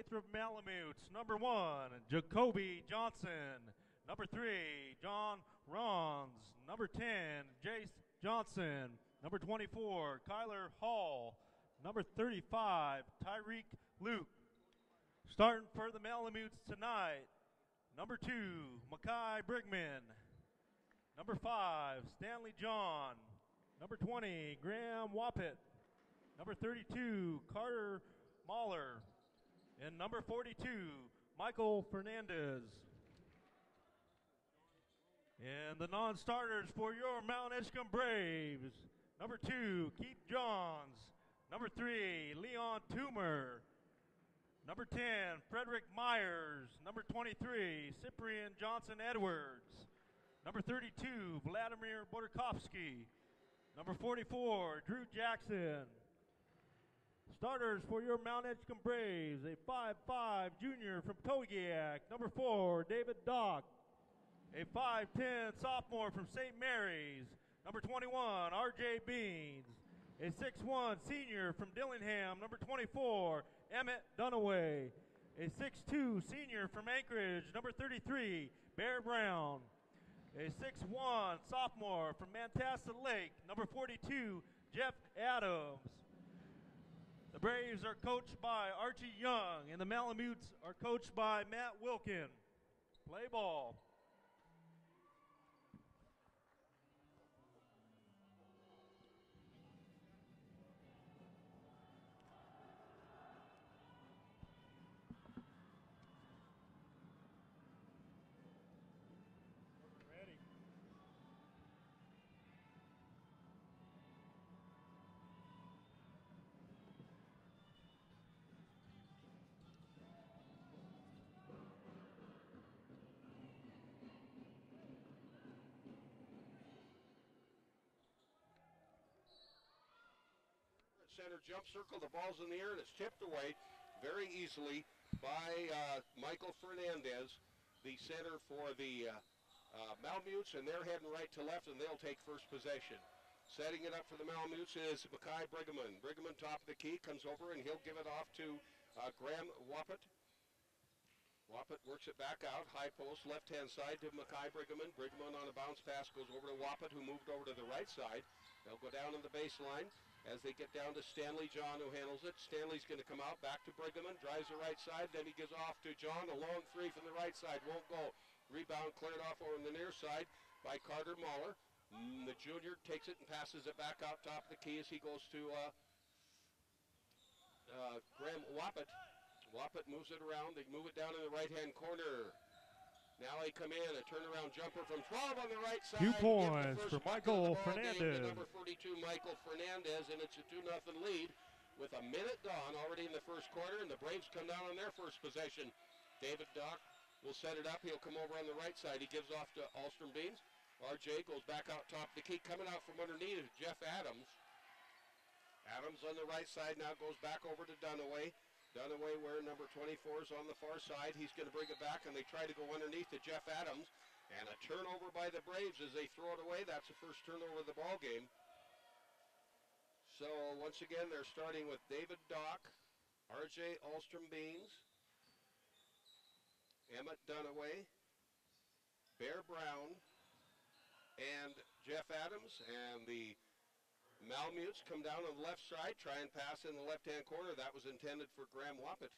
Lathrop Malemutes. Number 1, Jacoby Johnson. Number 3, John Rons. Number 10, Jace Johnson. Number 24, Kyler Hall. Number 35, Tyreek Luke. Starting for the Malemutes tonight, number 2, Makai Brigman. Number 5, Stanley John. Number 20, Graham Wappett. Number 32, Carter Mahler. And number 42, Michael Fernandez. And the non-starters for your Mt.Edgecumbe Braves. Number 2, Keith Johns. Number 3, Leon Toomer. Number 10, Frederick Myers. Number 23, Cyprian Johnson Edwards. Number 32, Vladimir Bordakovsky. Number 44, Drew Jackson. Starters for your Mt.Edgecumbe Braves, a 5'5" junior from Togiak. Number 4, David Dock. A 5'10" sophomore from St. Mary's. Number 21, R.J. Beans. A 6'1" senior from Dillingham. Number 24, Emmett Dunaway. A 6'2" senior from Anchorage. Number 33, Bear Brown. A 6'1" sophomore from Mantassa Lake. Number 42, Jeff Adams. The Braves are coached by Archie Young, and the Malemutes are coached by Matt Wilkin. Play ball. Ready. Center jump circle, the ball's in the air and it's tipped away very easily by Michael Fernandez, the center for the Malemutes, and they're heading right to left and they'll take first possession. Setting it up for the Malemutes is Makai Brigman. Brigman top of the key, comes over and he'll give it off to Graham Wappett. Wappett works it back out, high post, left-hand side to Makai Brigman. Brigman on a bounce pass goes over to Wappett, who moved over to the right side. They'll go down on the baseline as they get down to Stanley John, who handles it. Stanley's going to come out, back to Brigman, drives the right side, then he gives off to John. A long three from the right side, won't go. Rebound cleared off over on the near side by Carter Mahler. The junior takes it and passes it back out top of the key as he goes to Graham Wappett. Wappett moves it around. They move it down in the right-hand corner. Now they come in, a turnaround jumper from 12 on the right side. 2 points for Michael Fernandez. Number 42, Michael Fernandez, and it's a 2-0 lead with a minute gone already in the first quarter, and the Braves come down on their first possession. David Dock will set it up. He'll come over on the right side. He gives off to Alstrom Beans. RJ goes back out top of the key. Coming out from underneath is Jeff Adams. Adams on the right side now goes back over to Dunaway. Dunaway wearing number 24 is on the far side. He's going to bring it back, and they try to go underneath to Jeff Adams. And a turnover by the Braves as they throw it away. That's the first turnover of the ball game. So once again, they're starting with David Dock, RJ Alstrom Beans, Emmett Dunaway, Bear Brown, and Jeff Adams. And the Malemutes come down on the left side, try and pass in the left-hand corner. That was intended for Graham Wappett.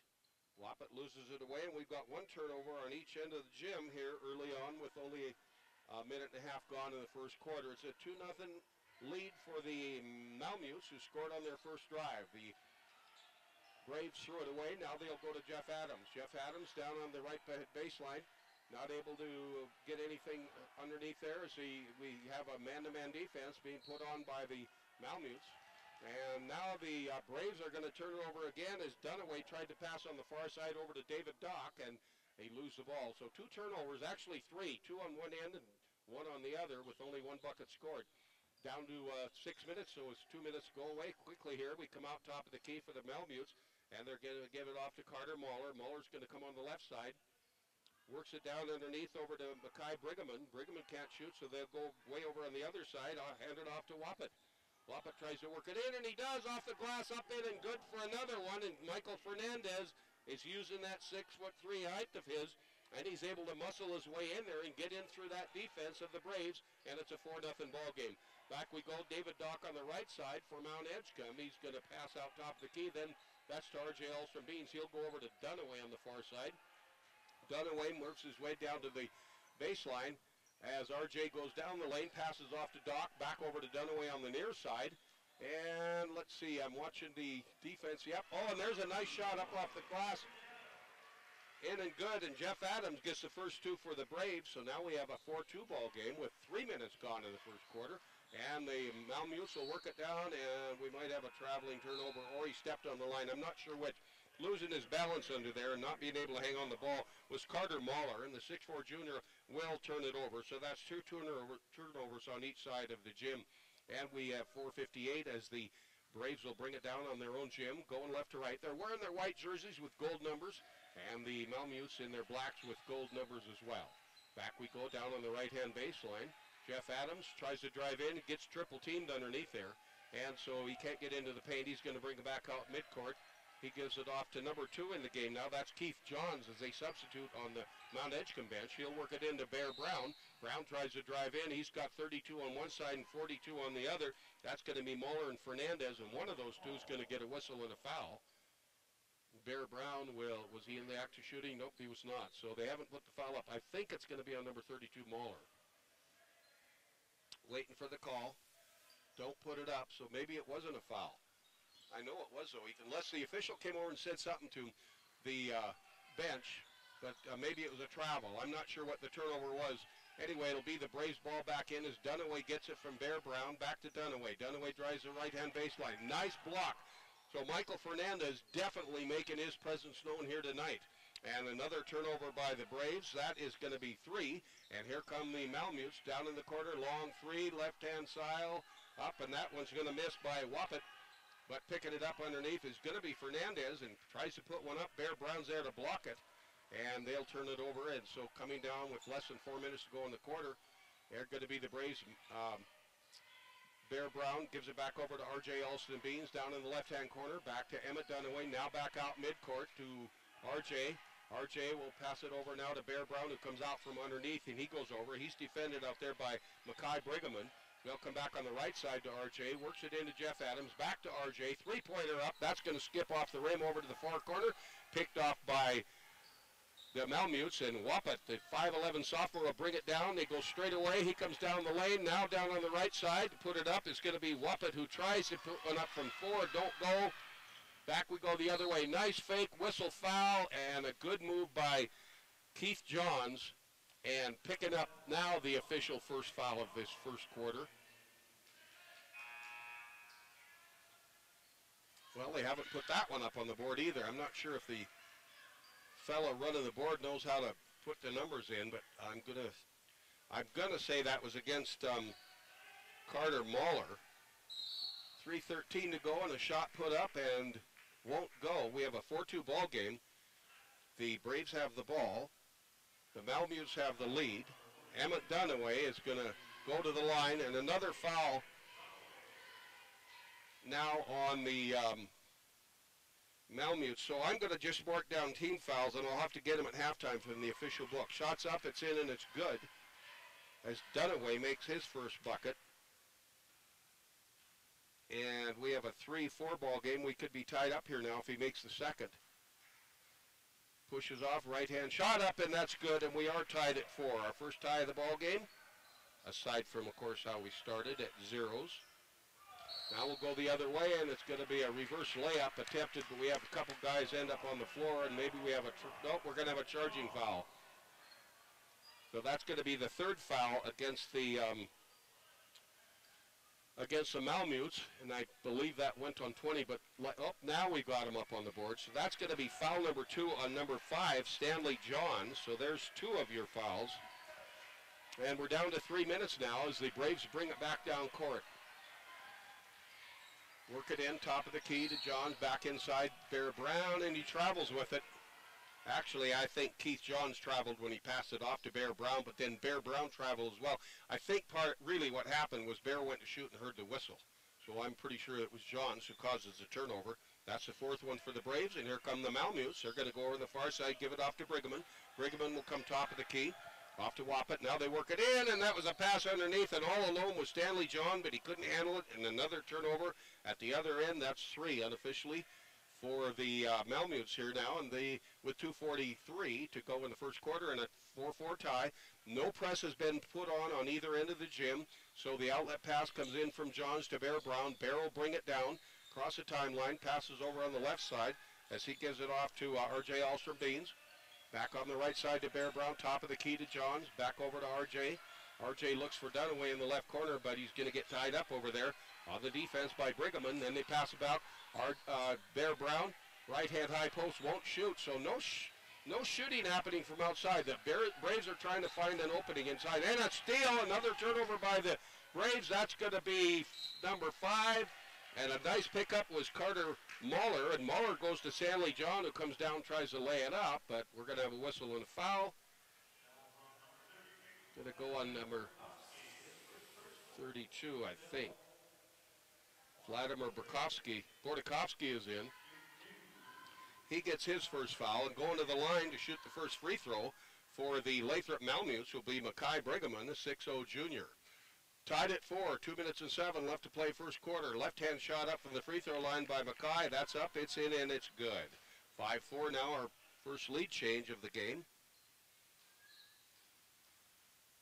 Wappett loses it away, and we've got one turnover on each end of the gym here early on with only a minute and a half gone in the first quarter. It's a 2-0 lead for the Malemutes, who scored on their first drive. The Braves threw it away. Now they'll go to Jeff Adams. Jeff Adams down on the right baseline. Not able to get anything underneath there as we have a man-to-man defense being put on by the Malemutes. And now the Braves are going to turn it over again as Dunaway tried to pass on the far side over to David Dock, and they lose the ball. So 2 turnovers, actually 3, 2 on one end and 1 on the other, with only 1 bucket scored. Down to 6 minutes, so it's 2 minutes to go away quickly here. We come out top of the key for the Malemutes, and they're going to give it off to Carter Mahler. Mahler's going to come on the left side. Works it down underneath over to Makai Brigman. Brigman can't shoot, so they'll go way over on the other side. I'll hand it off to Wappett. Wappett tries to work it in, and he does, off the glass, up in, and good for another one. And Michael Fernandez is using that 6'3" height of his, and he's able to muscle his way in there and get in through that defense of the Braves, and it's a 4-0 ball game. Back we go, David Dock on the right side for Mt.Edgecumbe. He's going to pass out top of the key, then that's to R.J. Alstrom-Beans. He'll go over to Dunaway on the far side. Dunaway works his way down to the baseline as R.J. goes down the lane, passes off to Dock, back over to Dunaway on the near side. And let's see, I'm watching the defense. Yep, oh, and there's a nice shot up off the glass. In and good, and Jeff Adams gets the first two for the Braves, so now we have a 4-2 ball game with 3 minutes gone in the first quarter. And the Malemutes will work it down, and we might have a traveling turnover, or he stepped on the line. I'm not sure which. Losing his balance under there and not being able to hang on the ball was Carter Mahler, and the 6'4" junior will turn it over. So that's two turnovers on each side of the gym. And we have 4:58 as the Braves will bring it down on their own gym, going left to right. They're wearing their white jerseys with gold numbers, and the Malemutes in their blacks with gold numbers as well. Back we go down on the right-hand baseline. Jeff Adams tries to drive in, gets triple teamed underneath there, and so he can't get into the paint. He's going to bring it back out midcourt. He gives it off to number 2 in the game now. That's Keith Johns as they substitute on the Mt.Edgecumbe bench. He'll work it into Bear Brown. Brown tries to drive in. He's got 32 on one side and 42 on the other. That's going to be Muller and Fernandez, and one of those two is going to get a whistle and a foul. Bear Brown was he in the act of shooting? Nope, he was not. So they haven't put the foul up. I think it's going to be on number 32, Muller. Waiting for the call. Don't put it up, so maybe it wasn't a foul. I know it was, though, unless the official came over and said something to the bench, but maybe it was a travel. I'm not sure what the turnover was. Anyway, it'll be the Braves ball back in as Dunaway gets it from Bear Brown. Back to Dunaway. Dunaway drives the right-hand baseline. Nice block. So Michael Fernandez definitely making his presence known here tonight. And another turnover by the Braves. That is going to be 3. And here come the Malemutes down in the corner. Long 3, left-hand side, up, and that one's going to miss by Wappett. But picking it up underneath is going to be Fernandez, and tries to put one up. Bear Brown's there to block it, and they'll turn it over. And so coming down with less than 4 minutes to go in the quarter, they're going to be the Braves. Bear Brown gives it back over to R.J. Alston-Beans down in the left-hand corner. Back to Emmett Dunaway, now back out midcourt to R.J. R.J. will pass it over now to Bear Brown, who comes out from underneath, and he goes over. He's defended out there by Mackay Brigham. They'll come back on the right side to R.J., works it into Jeff Adams, back to R.J., three-pointer up. That's going to skip off the rim over to the far corner, picked off by the Malemutes, and Wappett, the 5'11" sophomore, will bring it down. They go straight away. He comes down the lane, now down on the right side to put it up. It's going to be Wappett who tries to put one up from 4. Don't go. Back we go the other way. Nice fake, whistle, foul, and a good move by Keith Johns. And picking up now the official first foul of this first quarter. Well, they haven't put that one up on the board either. I'm not sure if the fella running the board knows how to put the numbers in, but I'm gonna say that was against Carter Mahler. 3:13 to go and a shot put up and won't go. We have a 4-2 ball game. The Braves have the ball. The Malemutes have the lead. Emmett Dunaway is going to go to the line, and another foul now on the Malemutes. So I'm going to just mark down team fouls, and I'll have to get them at halftime from the official book. Shots up, it's in, and it's good, as Dunaway makes his first bucket. And we have a 3-4 ball game. We could be tied up here now if he makes the second. Pushes off, right-hand shot up, and that's good, and we are tied at 4. Our first tie of the ball game, aside from, of course, how we started at 0s. Now we'll go the other way, and it's going to be a reverse layup attempted, but we have a couple guys end up on the floor, and maybe we have nope, we're going to have a charging foul. So that's going to be the third foul against the Malemutes, and I believe that went on 20, but now we got him up on the board. So that's going to be foul number 2 on number 5, Stanley Johns. So there's 2 of your fouls. And we're down to 3 minutes now as the Braves bring it back down court. Work it in, top of the key to Johns, back inside Bear Brown, and he travels with it. Actually, I think Keith Johns traveled when he passed it off to Bear Brown, but then Bear Brown traveled as well. I think really what happened was Bear went to shoot and heard the whistle. So I'm pretty sure it was Johns who causes the turnover. That's the fourth one for the Braves, and here come the Malemutes. They're going to go over the far side, give it off to Brigham. Brigham will come top of the key. Off to Wappet. Now they work it in, and that was a pass underneath, and all alone was Stanley John, but he couldn't handle it, and another turnover at the other end. That's 3 unofficially for the Malemutes here now, and they with 2:43 to go in the first quarter and a 4-4 tie. No press has been put on either end of the gym, so the outlet pass comes in from Johns to Bear Brown. Bear will bring it down, cross the timeline, passes over on the left side as he gives it off to R.J. Alstrom-Beans. Back on the right side to Bear Brown, top of the key to Johns, back over to R.J. R.J. looks for Dunaway in the left corner, but he's going to get tied up over there on the defense by Brigham. Then they pass about Bear Brown, right-hand high post, won't shoot, so no shooting happening from outside. The Braves are trying to find an opening inside. And a steal, another turnover by the Braves. That's going to be number 5. And a nice pickup was Carter Muller, and Muller goes to Stanley John, who comes down, tries to lay it up, but we're going to have a whistle and a foul. Going to go on number 32, I think. Vladimir Bordakovsky is in. He gets his first foul, and going to the line to shoot the first free throw for the Lathrop Malemutes will be Makai Brigham, the 6'0 junior. Tied at 4, 2 minutes and 7 left to play first quarter. Left-hand shot up from the free throw line by Mackay. That's up, it's in, and it's good. 5-4 now, our first lead change of the game.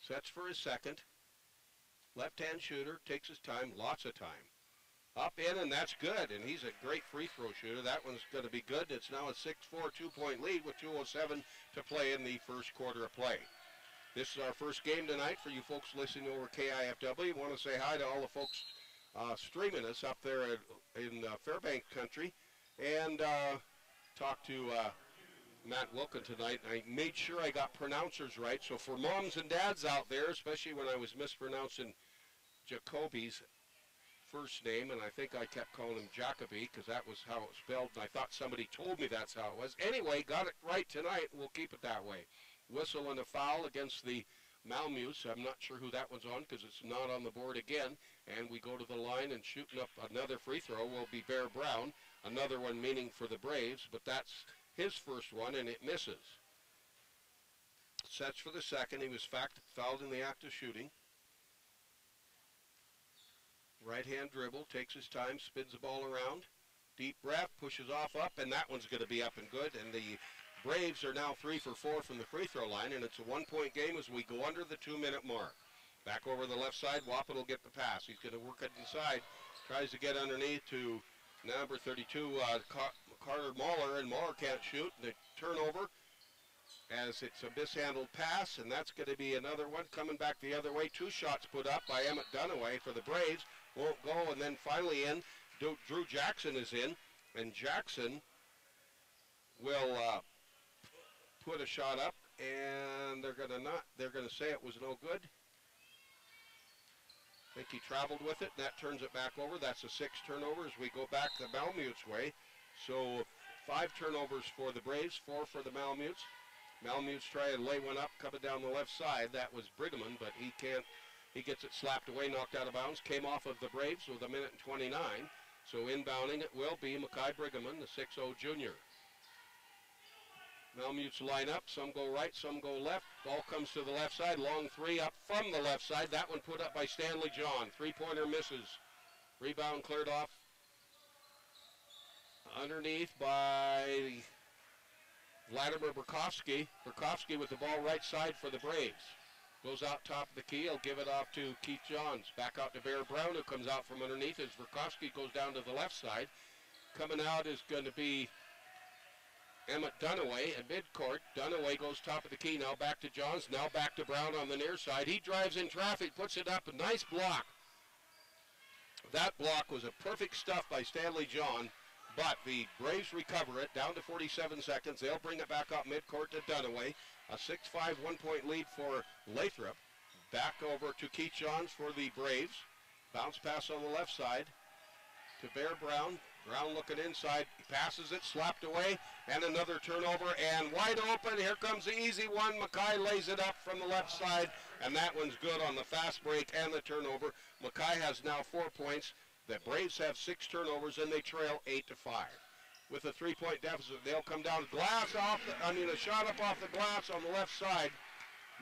Sets for his second. Left-hand shooter, takes his time, lots of time. Up in, and that's good, and he's a great free throw shooter. That one's going to be good. It's now a 6-4 2-point lead with 2:07 to play in the first quarter of play. This is our first game tonight for you folks listening over KIFW. I want to say hi to all the folks streaming us up there in Fairbank country, and talk to Matt Wilkin tonight. I made sure I got pronouncers right, so for moms and dads out there, especially when I was mispronouncing Jacoby's first name, and I think I kept calling him Jacoby because that was how it was spelled, and I thought somebody told me that's how it was. Anyway, got it right tonight, and we'll keep it that way. Whistle and a foul against the Malemutes. I'm not sure who that one's on because it's not on the board again. And we go to the line, and shooting up another free throw will be Bear Brown. Another one meaning for the Braves, but that's his first one, and it misses. Sets for the second. He was fouled in the act of shooting. Right-hand dribble, takes his time, spins the ball around. Deep breath, pushes off up, and that one's going to be up and good. And the Braves are now 3 for 4 from the free throw line, and it's a 1-point game as we go under the 2-minute mark. Back over the left side, Wappet will get the pass. He's going to work it inside, tries to get underneath to number 32, Carter Muller, and Muller can't shoot. The turnover as it's a mishandled pass, and that's going to be another one coming back the other way. 2 shots put up by Emmett Dunaway for the Braves. Won't go, and then finally in, Drew Jackson is in, and Jackson will put a shot up, and they're going to say it was no good. I think he traveled with it, and that turns it back over. That's a 6 turnover as we go back the Malemutes way. So 5 turnovers for the Braves, 4 for the Malemutes. Malemutes try and lay one up coming down the left side. That was Brigham, but he can't. He gets it slapped away, knocked out of bounds. Came off of the Braves with 1:29. So inbounding it will be Makai Brigham, the 6'0 junior. Malemutes line up. Some go right, some go left. Ball comes to the left side. Long 3 up from the left side. That one put up by Stanley John. 3-pointer misses. Rebound cleared off underneath by Vladimir Bordakovsky. Bordakovsky with the ball right side for the Braves. Goes out top of the key. He'll give it off to Keith Johns. Back out to Bear Brown, who comes out from underneath as Bordakovsky goes down to the left side. Coming out is going to be Emmett Dunaway at midcourt. Dunaway goes top of the key. Now back to Johns. Now back to Brown on the near side. He drives in traffic, puts it up. A nice block. That block was a perfect stuff by Stanley John. But the Braves recover it down to 47 seconds. They'll bring it back up midcourt to Dunaway. A 6-5 1-point lead for Lathrop. Back over to Keith Johns for the Braves. Bounce pass on the left side to Bear Brown. Brown looking inside. He passes it, slapped away, and another turnover. And wide open. Here comes the easy one. Makai lays it up from the left side, and that one's good on the fast break and the turnover. Makai has now 4 points. The Braves have 6 turnovers, and they trail 8-5. with a 3-point deficit. They'll come down a shot up off the glass on the left side.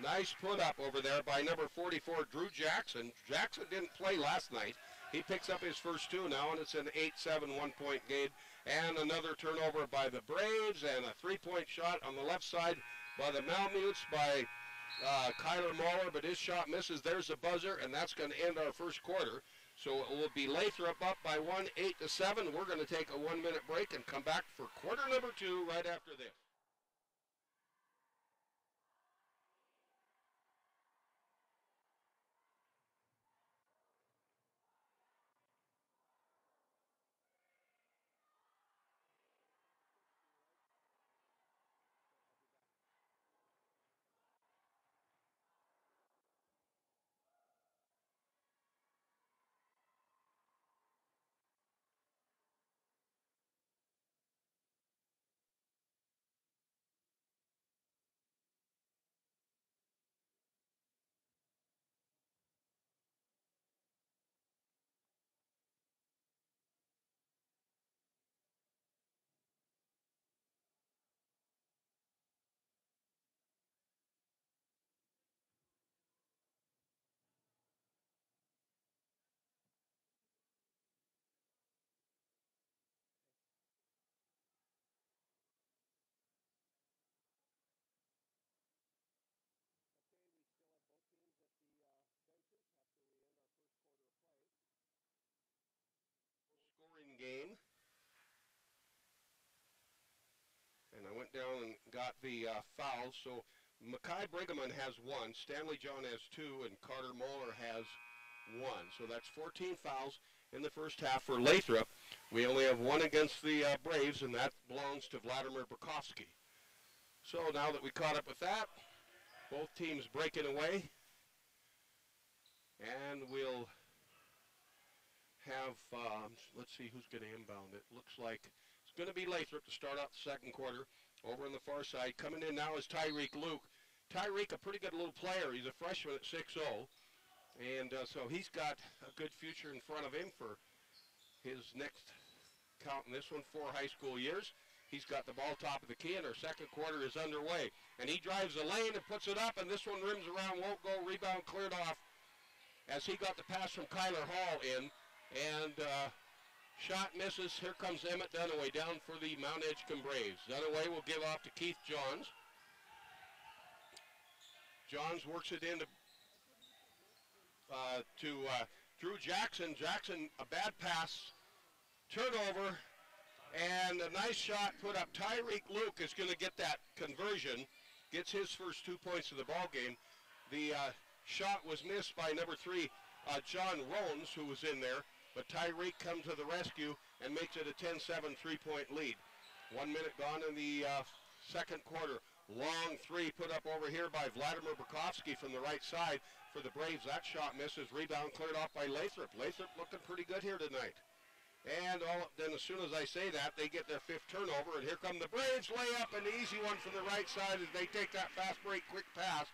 Nice put up over there by number 44, Drew Jackson. Jackson didn't play last night. He picks up his first two now, and it's an 8-7 1-point game. And another turnover by the Braves, and a 3-point shot on the left side by the Malemutes by Kyler Mahler, but his shot misses. There's a buzzer, and that's going to end our first quarter. So it will be Lathrop up by 1, 8-7. We're going to take a 1-minute break and come back for quarter number 2 right after this. Scoring game. And I went down and got the fouls. So Mackay Brigham has 1, Stanley John has 2, and Carter Moeller has 1. So that's 14 fouls in the first half for Lathrop. We only have 1 against the Braves, and that belongs to Vladimir Burkowski. So now that we caught up with that, both teams breaking away, and we'll have, let's see who's going to inbound it. Looks like it's going to be Lathrop to start out the second quarter. Over on the far side, coming in now is Tyreek Luke. Tyreek, a pretty good little player. He's a freshman at 6'0", and so he's got a good future in front of him for his next, counting this one, 4 high school years. He's got the ball top of the key, and our second quarter is underway. And he drives the lane and puts it up, and this one rims around, won't go. Rebound cleared off as he got the pass from Kyler Hall in, and shot misses. Here comes Emmett Dunaway down for the Mt.Edgecumbe Braves. Dunaway will give off to Keith Johns. Johns works it into Drew Jackson. Jackson, a bad pass, turnover, and a nice shot put up. Tyreek Luke is going to get that conversion, gets his first 2 points of the ball game. The shot was missed by number 3, John Rones, who was in there. But Tyreek comes to the rescue and makes it a 10-7 3-point lead. 1 minute gone in the second quarter. Long 3 put up over here by Vladimir Burkowski from the right side for the Braves. That shot misses. Rebound cleared off by Lathrop. Lathrop looking pretty good here tonight. And then as soon as I say that, they get their 5th turnover. And here come the Braves. Layup, an easy one from the right side as they take that fast break, quick pass.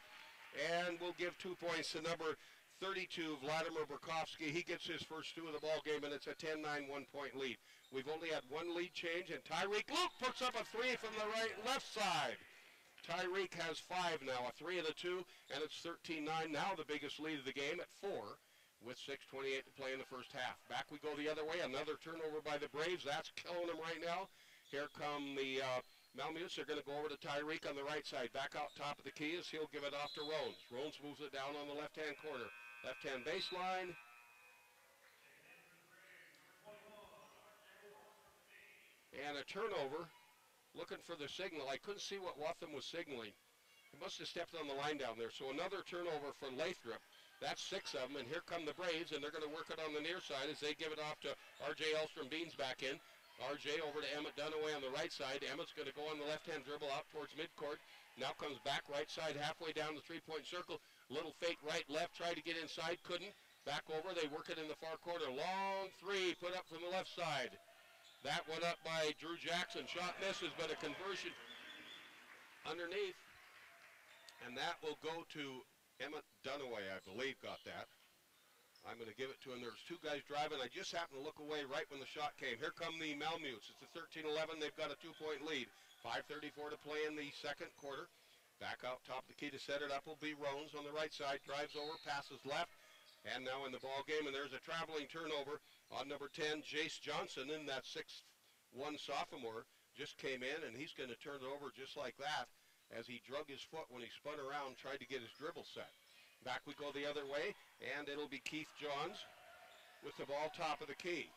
And we'll give 2 points to number 32, Vladimir Burkowski. He gets his first 2 of the ball game, and it's a 10-9 1-point lead. We've only had 1 lead change, and Tyreek Luke puts up a 3 from the left side. Tyreek has 5 now, a 3 of the 2, and it's 13-9. Now the biggest lead of the game at 4, with 6:28 to play in the first half. Back we go the other way. Another turnover by the Braves. That's killing them right now. Here come the Malemutes. They're going to go over to Tyreek on the right side. Back out top of the key as he'll give it off to Rones. Rones moves it down on the left-hand corner. Left-hand baseline. And a turnover. Looking for the signal. I couldn't see what Wattham was signaling. He must have stepped on the line down there. So another turnover for Lathrop. That's 6 of them. And here come the Braves, and they're going to work it on the near side as they give it off to R.J. Elstrom Beans back in. R.J. over to Emmett Dunaway on the right side. Emmett's going to go on the left-hand dribble out towards midcourt. Now comes back right side, halfway down the 3-point circle. Little fake right-left, try to get inside, couldn't. Back over, they work it in the far corner. Long 3 put up from the left side. That went up by Drew Jackson. Shot misses, but a conversion underneath. And that will go to Emmett Dunaway, I believe, got that. I'm going to give it to him. There's two guys driving. I just happened to look away right when the shot came. Here come the Malemutes. It's a 13-11. They've got a 2-point lead. 5:34 to play in the second quarter. Back out top of the key to set it up will be Rones on the right side. Drives over, passes left, and now in the ball game. And there's a traveling turnover on number 10, Jace Johnson. And that 6'1" sophomore just came in, and he's going to turn it over just like that as he drug his foot when he spun around, tried to get his dribble set. Back we go the other way, and it'll be Keith Johns with the ball top of the key.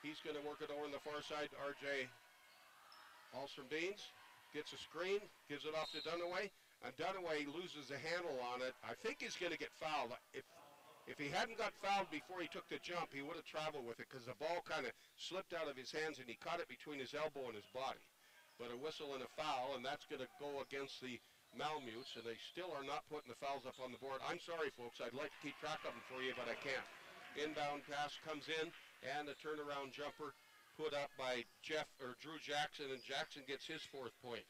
He's going to work it over on the far side. R.J. Alstrom-Beans gets a screen, gives it off to Dunaway, and Dunaway loses the handle on it. I think he's going to get fouled. If he hadn't got fouled before he took the jump, he would have traveled with it because the ball kind of slipped out of his hands and he caught it between his elbow and his body. But a whistle and a foul, and that's going to go against the Malemutes, and they still are not putting the fouls up on the board. I'm sorry, folks. I'd like to keep track of them for you, but I can't. Inbound pass comes in, and a turnaround jumper put up by Drew Jackson, and Jackson gets his 4th point.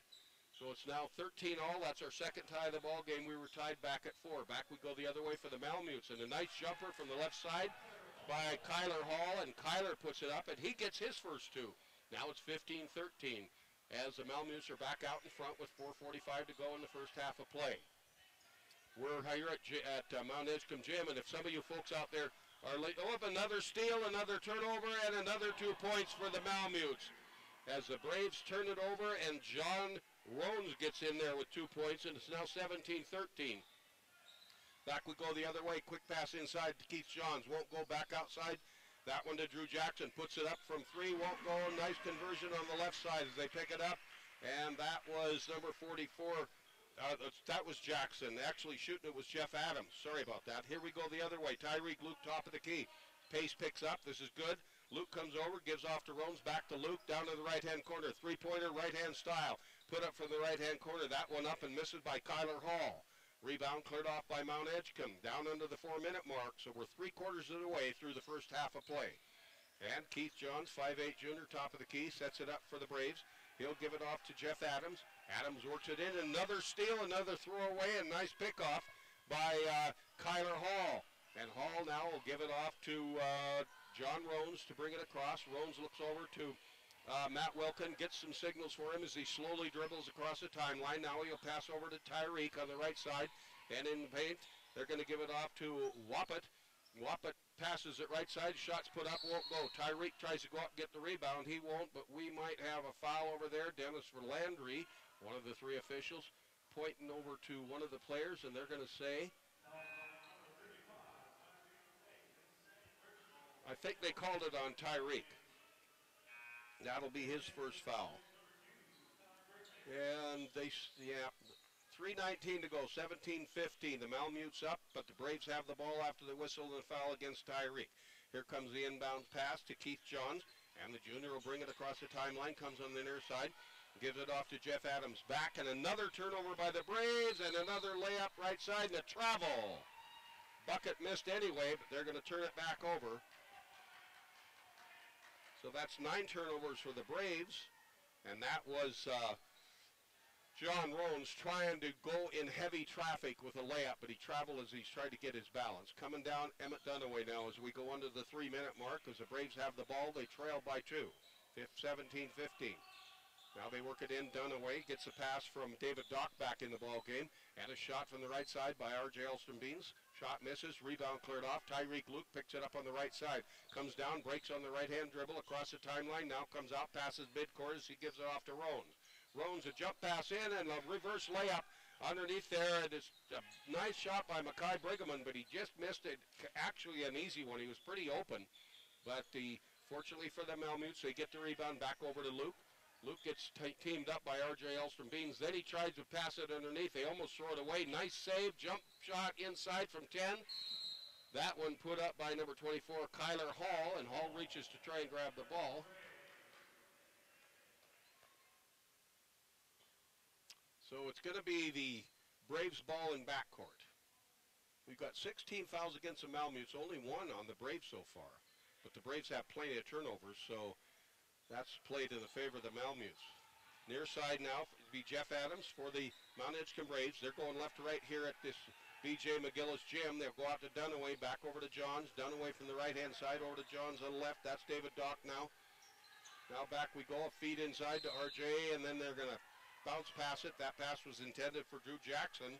So it's now 13-all. That's our second tie of the ball game. We were tied back at 4. Back we go the other way for the Malemutes, and a nice jumper from the left side by Kyler Hall, and Kyler puts it up, and he gets his first 2. Now it's 15-13. As the Malemutes are back out in front with 4:45 to go in the first half of play. We're here at Mt.Edgecumbe Gym, and if some of you folks out there are late, another steal, another turnover, and another 2 points for the Malemutes. As the Braves turn it over, and John Rones gets in there with 2 points, and it's now 17-13. Back we go the other way, quick pass inside to Keith Johns, won't go back outside. That one to Drew Jackson, puts it up from 3, won't go. Nice conversion on the left side as they pick it up. And that was number 44. That was Jackson. Actually shooting it was Jeff Adams. Sorry about that. Here we go the other way. Tyreek Luke top of the key. Pace picks up. This is good. Luke comes over, gives off to Rones, back to Luke, down to the right-hand corner. Three-pointer, right-hand style. Put up from the right-hand corner. That one up and misses by Kyler Hall. Rebound cleared off by Mt.Edgecumbe, down under the 4-minute mark, so we're 3/4 of the way through the first half of play. And Keith Johns, 5'8" junior, top of the key, sets it up for the Braves. He'll give it off to Jeff Adams. Adams works it in, another steal, another throwaway, and nice pickoff by Kyler Hall. And Hall now will give it off to John Rones to bring it across. Rones looks over to Matt Wilkin, gets some signals for him as he slowly dribbles across the timeline. Now he'll pass over to Tyreek on the right side. And in the paint, they're going to give it off to Wappett. Wappett passes it right side. Shots put up, won't go. Tyreek tries to go up and get the rebound. He won't, but we might have a foul over there. Dennis for Landry, one of the 3 officials, pointing over to one of the players, and they're going to say, I think they called it on Tyreek. That'll be his first foul. And 3:19 to go, 17-15. The Malemutes up, but the Braves have the ball after the whistle and the foul against Tyreek. Here comes the inbound pass to Keith Johns, and the junior will bring it across the timeline, comes on the near side, gives it off to Jeff Adams. Back, and another turnover by the Braves, and another layup right side, and a travel. Bucket missed anyway, but they're going to turn it back over. So that's 9 turnovers for the Braves, and that was John Rones trying to go in heavy traffic with a layup, but he traveled as he's tried to get his balance. Coming down, Emmett Dunaway now as we go under the 3-minute mark. As the Braves have the ball, they trail by 2, 17-15. Now they work it in. Dunaway gets a pass from David Dock back in the ball game, and a shot from the right side by R.J. Alstrom-Beans. Shot misses, rebound cleared off. Tyreek Luke picks it up on the right side. Comes down, breaks on the right-hand dribble across the timeline. Now comes out, passes midcourt as he gives it off to Rones. Rones, a jump pass in and a reverse layup underneath there. And it's a nice shot by Makai Brigham, but he just missed it. Actually an easy one. He was pretty open. But fortunately for the Malemutes, they get the rebound back over to Luke. Luke gets teamed up by R.J. Alstrom-Beans. Then he tries to pass it underneath. They almost throw it away. Nice save. Jump shot inside from 10. That one put up by number 24, Kyler Hall. And Hall reaches to try and grab the ball. So it's going to be the Braves ball in backcourt. We've got 16 fouls against the Malemutes. Only 1 on the Braves so far. But the Braves have plenty of turnovers, so that's played in the favor of the Malemutes. Near side now, it'd be Jeff Adams for the Mt.Edgecumbe Braves. They're going left to right here at this B.J. McGillis Gym. They'll go out to Dunaway, back over to Johns. Dunaway from the right-hand side over to Johns on the left. That's David Dock now. Now back we go, a feed inside to RJ, and then they're going to bounce pass it. That pass was intended for Drew Jackson.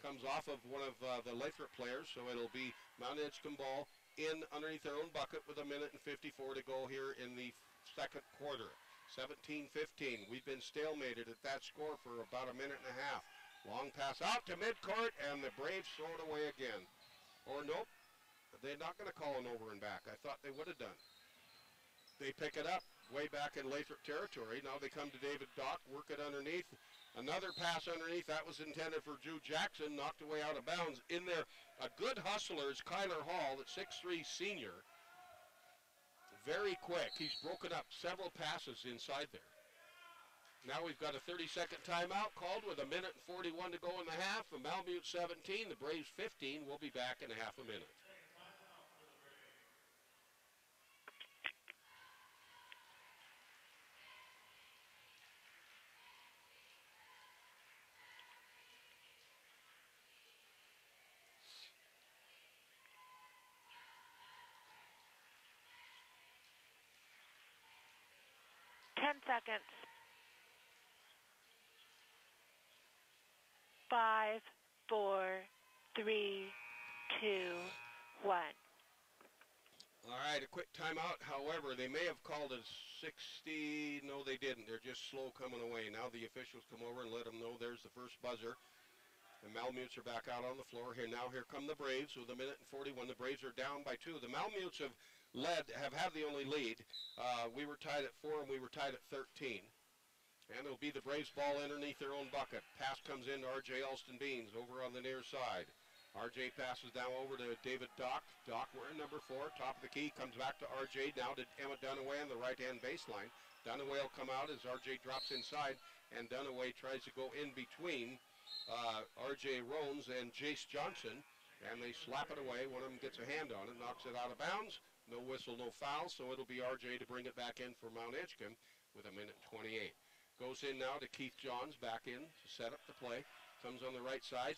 Comes off of one of the Lathrop players, so it'll be Mt.Edgecumbe ball in underneath their own bucket with 1:54 to go here in the second quarter. 17-15. We've been stalemated at that score for about a minute and a half. Long pass out to midcourt, and the Braves throw it away again. Or nope, they're not going to call an over and back. I thought they would have done. They pick it up way back in Lathrop territory. Now they come to David Dock, work it underneath. Another pass underneath. That was intended for Drew Jackson, knocked away out of bounds. In there, a good hustler is Kyler Hall, the 6'3" senior. Very quick. He's broken up several passes inside there. Now we've got a 30-second timeout called with 1:41 to go in the half. The Malemutes 17, the Braves 15. We'll be back in a half a minute. Seconds. 5, 4, 3, 2, 1. All right, a quick timeout. However, they may have called it 60. No, they didn't. They're just slow coming away. Now the officials come over and let them know there's the first buzzer. The Malemutes are back out on the floor. Here come the Braves with 1:41. The Braves are down by 2. The Malemutes have had the only lead. We were tied at 4 and we were tied at 13. And it'll be the Braves ball underneath their own bucket. Pass comes in to R.J. Alston Beans over on the near side. R.J. passes down over to David Dock. Dock wearing number 4, top of the key, comes back to R.J. Now to Emma Dunaway on the right-hand baseline. Dunaway will come out as R.J. drops inside, and Dunaway tries to go in between R.J. Rones and Jace Johnson, and they slap it away. One of them gets a hand on it, knocks it out of bounds. No whistle, no foul, so it'll be R.J. to bring it back in for Mt.Edgecumbe with 1:28. Goes in now to Keith Johns, back in to set up the play. Comes on the right side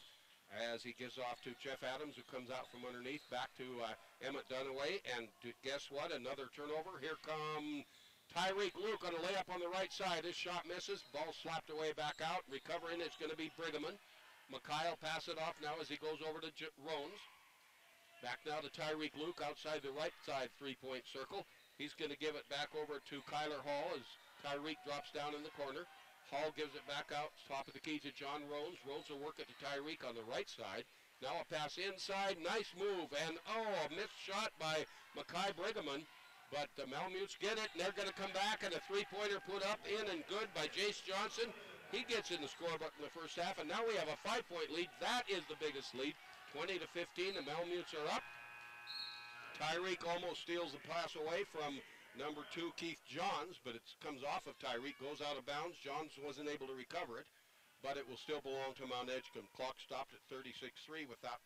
as he gives off to Jeff Adams, who comes out from underneath, back to Emmett Dunaway, and guess what? Another turnover. Here come Tyreek Luke on a layup on the right side. His shot misses. Ball slapped away back out. Recovering, it's going to be Brigham. Mikhail pass it off now as he goes over to Rones. Back now to Tyreek Luke outside the right side three-point circle. He's going to give it back over to Kyler Hall as Tyreek drops down in the corner. Hall gives it back out, top of the key to John Rones. Rones will work it to Tyreek on the right side. Now a pass inside, nice move, and a missed shot by Makai Brigham. But the Malemutes get it, and they're going to come back, and a three-pointer put up in and good by Jace Johnson. He gets in the scorebook in the first half, and now we have a 5-point lead. That is the biggest lead, 20-15. The Malemutes are up. Tyreek almost steals the pass away from number 2, Keith Johns, but it comes off of Tyreek, goes out of bounds. Johns wasn't able to recover it, but it will still belong to Mt.Edgecumbe. Clock stopped at 36-3 with that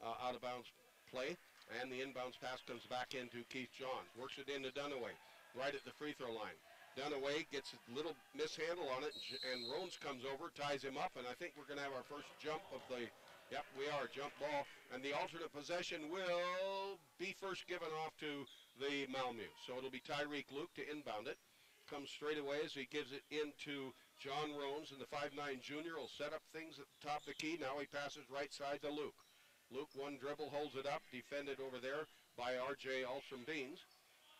out-of-bounds play, and the inbounds pass comes back into Keith Johns. Works it into Dunaway, right at the free throw line. Dunaway gets a little mishandle on it, and Rones comes over, ties him up, and I think we're going to have our first jump of the, yep, we are, jump ball, and the alternate possession will be first given off to the Malemutes. So it'll be Tyreek Luke to inbound it. Comes straight away as he gives it into John Rones, and the 5'9" junior will set up things at the top of the key. Now he passes right side to Luke. Luke, one dribble, holds it up, defended over there by R.J. Alstrom Beans.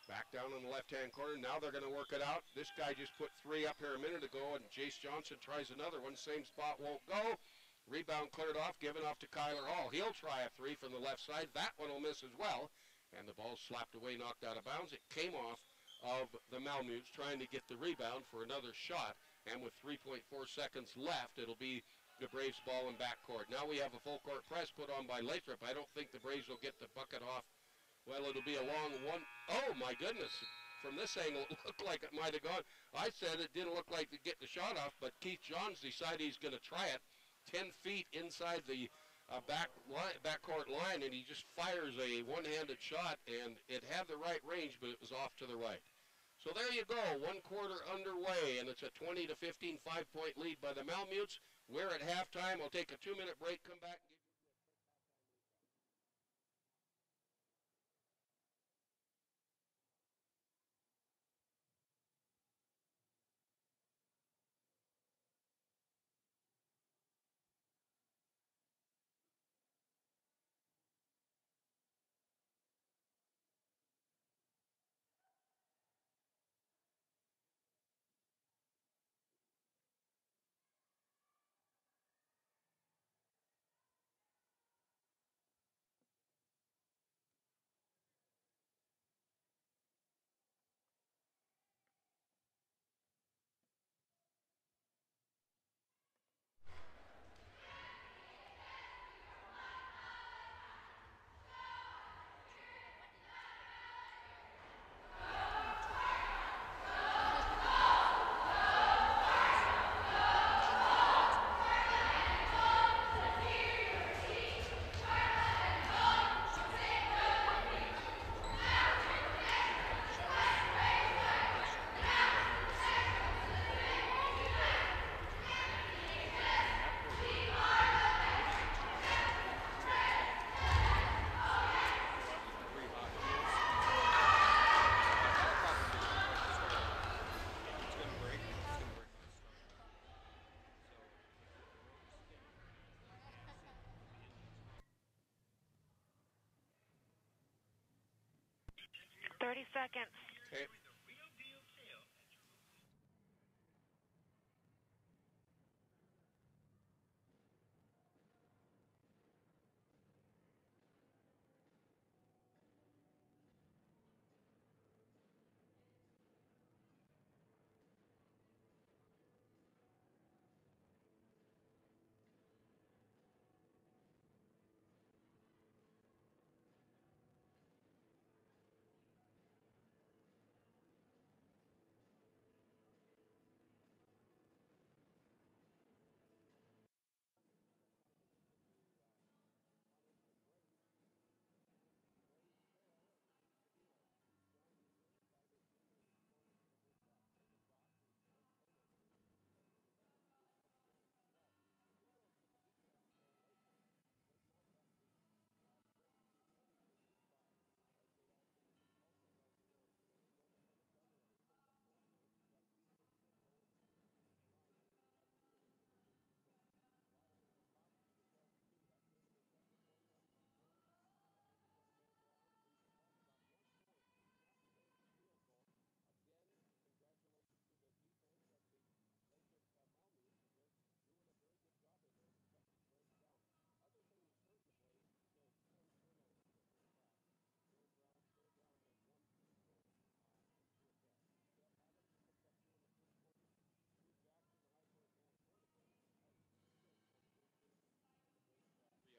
Back down in the left-hand corner. Now they're going to work it out. This guy just put 3 up here a minute ago, and Jace Johnson tries another one. Same spot, won't go. Rebound cleared off, given off to Kyler Hall. He'll try a 3 from the left side. That one will miss as well. And the ball slapped away, knocked out of bounds. It came off of the Malemutes trying to get the rebound for another shot. And with 3.4 seconds left, it'll be the Braves ball in backcourt. Now we have a full court press put on by Lathrop. I don't think the Braves will get the bucket off. Well, it'll be a long one. Oh, my goodness. From this angle, it looked like it might have gone. I said it didn't look like to get the shot off, but Keith Johns decided he's going to try it 10 feet inside the backcourt line, and he just fires a one-handed shot, and it had the right range, but it was off to the right. So there you go, 1 quarter underway, and it's a 20-15 5-point lead by the Malemutes. We're at halftime. We'll take a 2-minute break, come back. 30 seconds. Okay.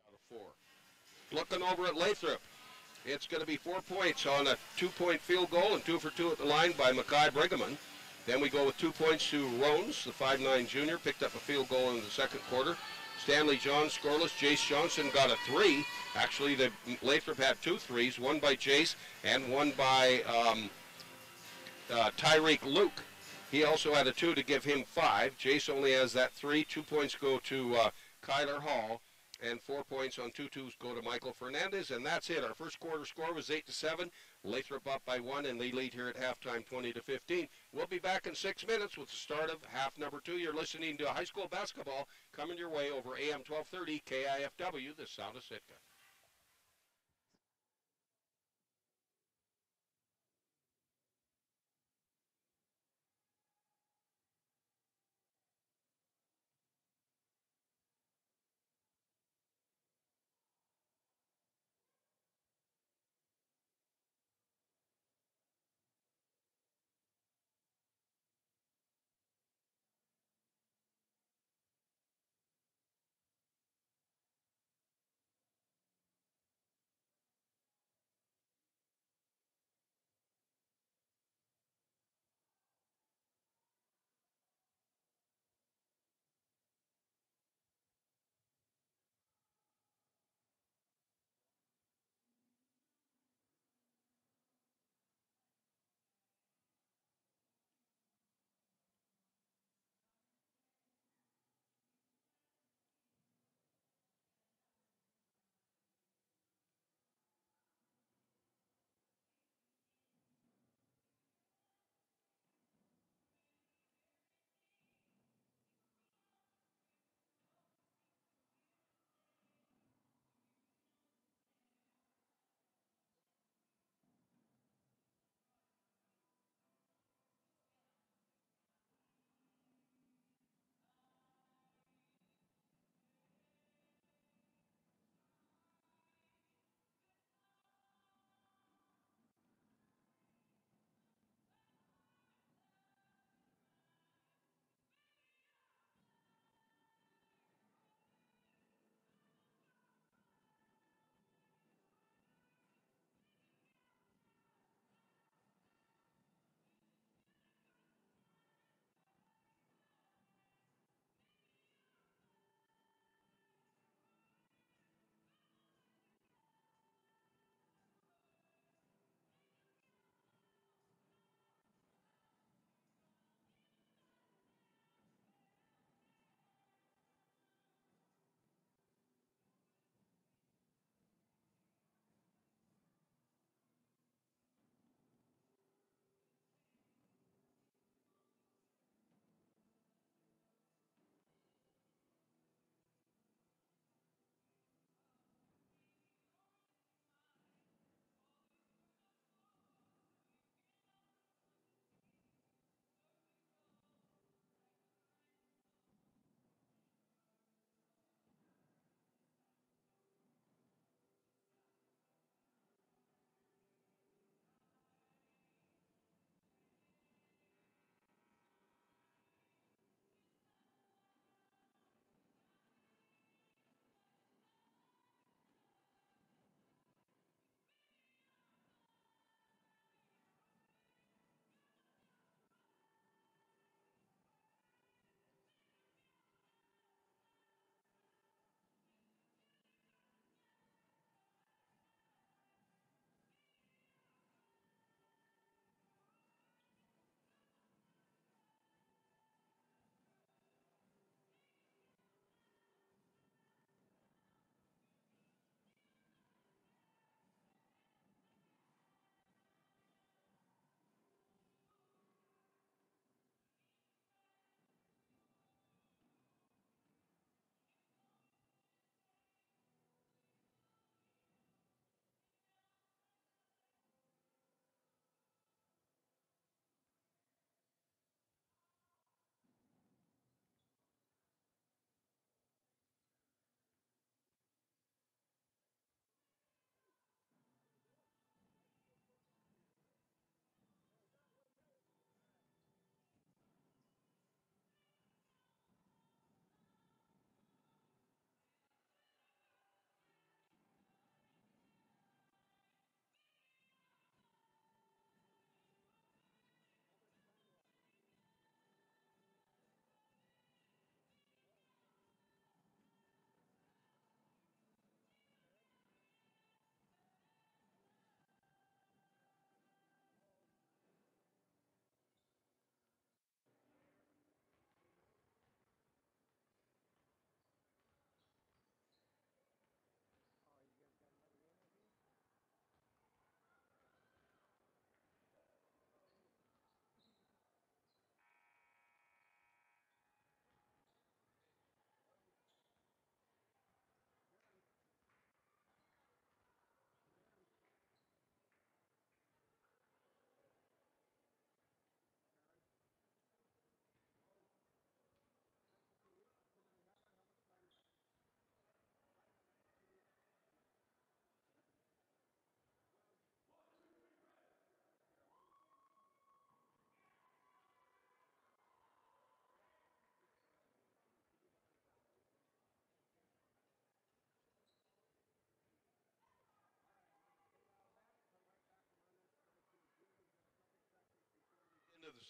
Out of 4. Looking over at Lathrop. It's going to be 4 points on a 2-point field goal and 2 for 2 at the line by Mackay Brigham. Then we go with 2 points to Rones, the 5'9" junior, picked up a field goal in the second quarter. Stanley Johns scoreless. Jace Johnson got a 3. Actually, the Lathrop had 2 threes, one by Jace and one by Tyreek Luke. He also had a 2 to give him 5. Jace only has that 3. 2 points go to Kyler Hall. And 4 points on 2-2s go to Michael Fernandez, and that's it. Our first quarter score was 8-7. Lathrop up by 1, and they lead here at halftime 20-15. We'll be back in 6 minutes with the start of half number 2. You're listening to high school basketball coming your way over AM 1230 KIFW, the sound of Sitka.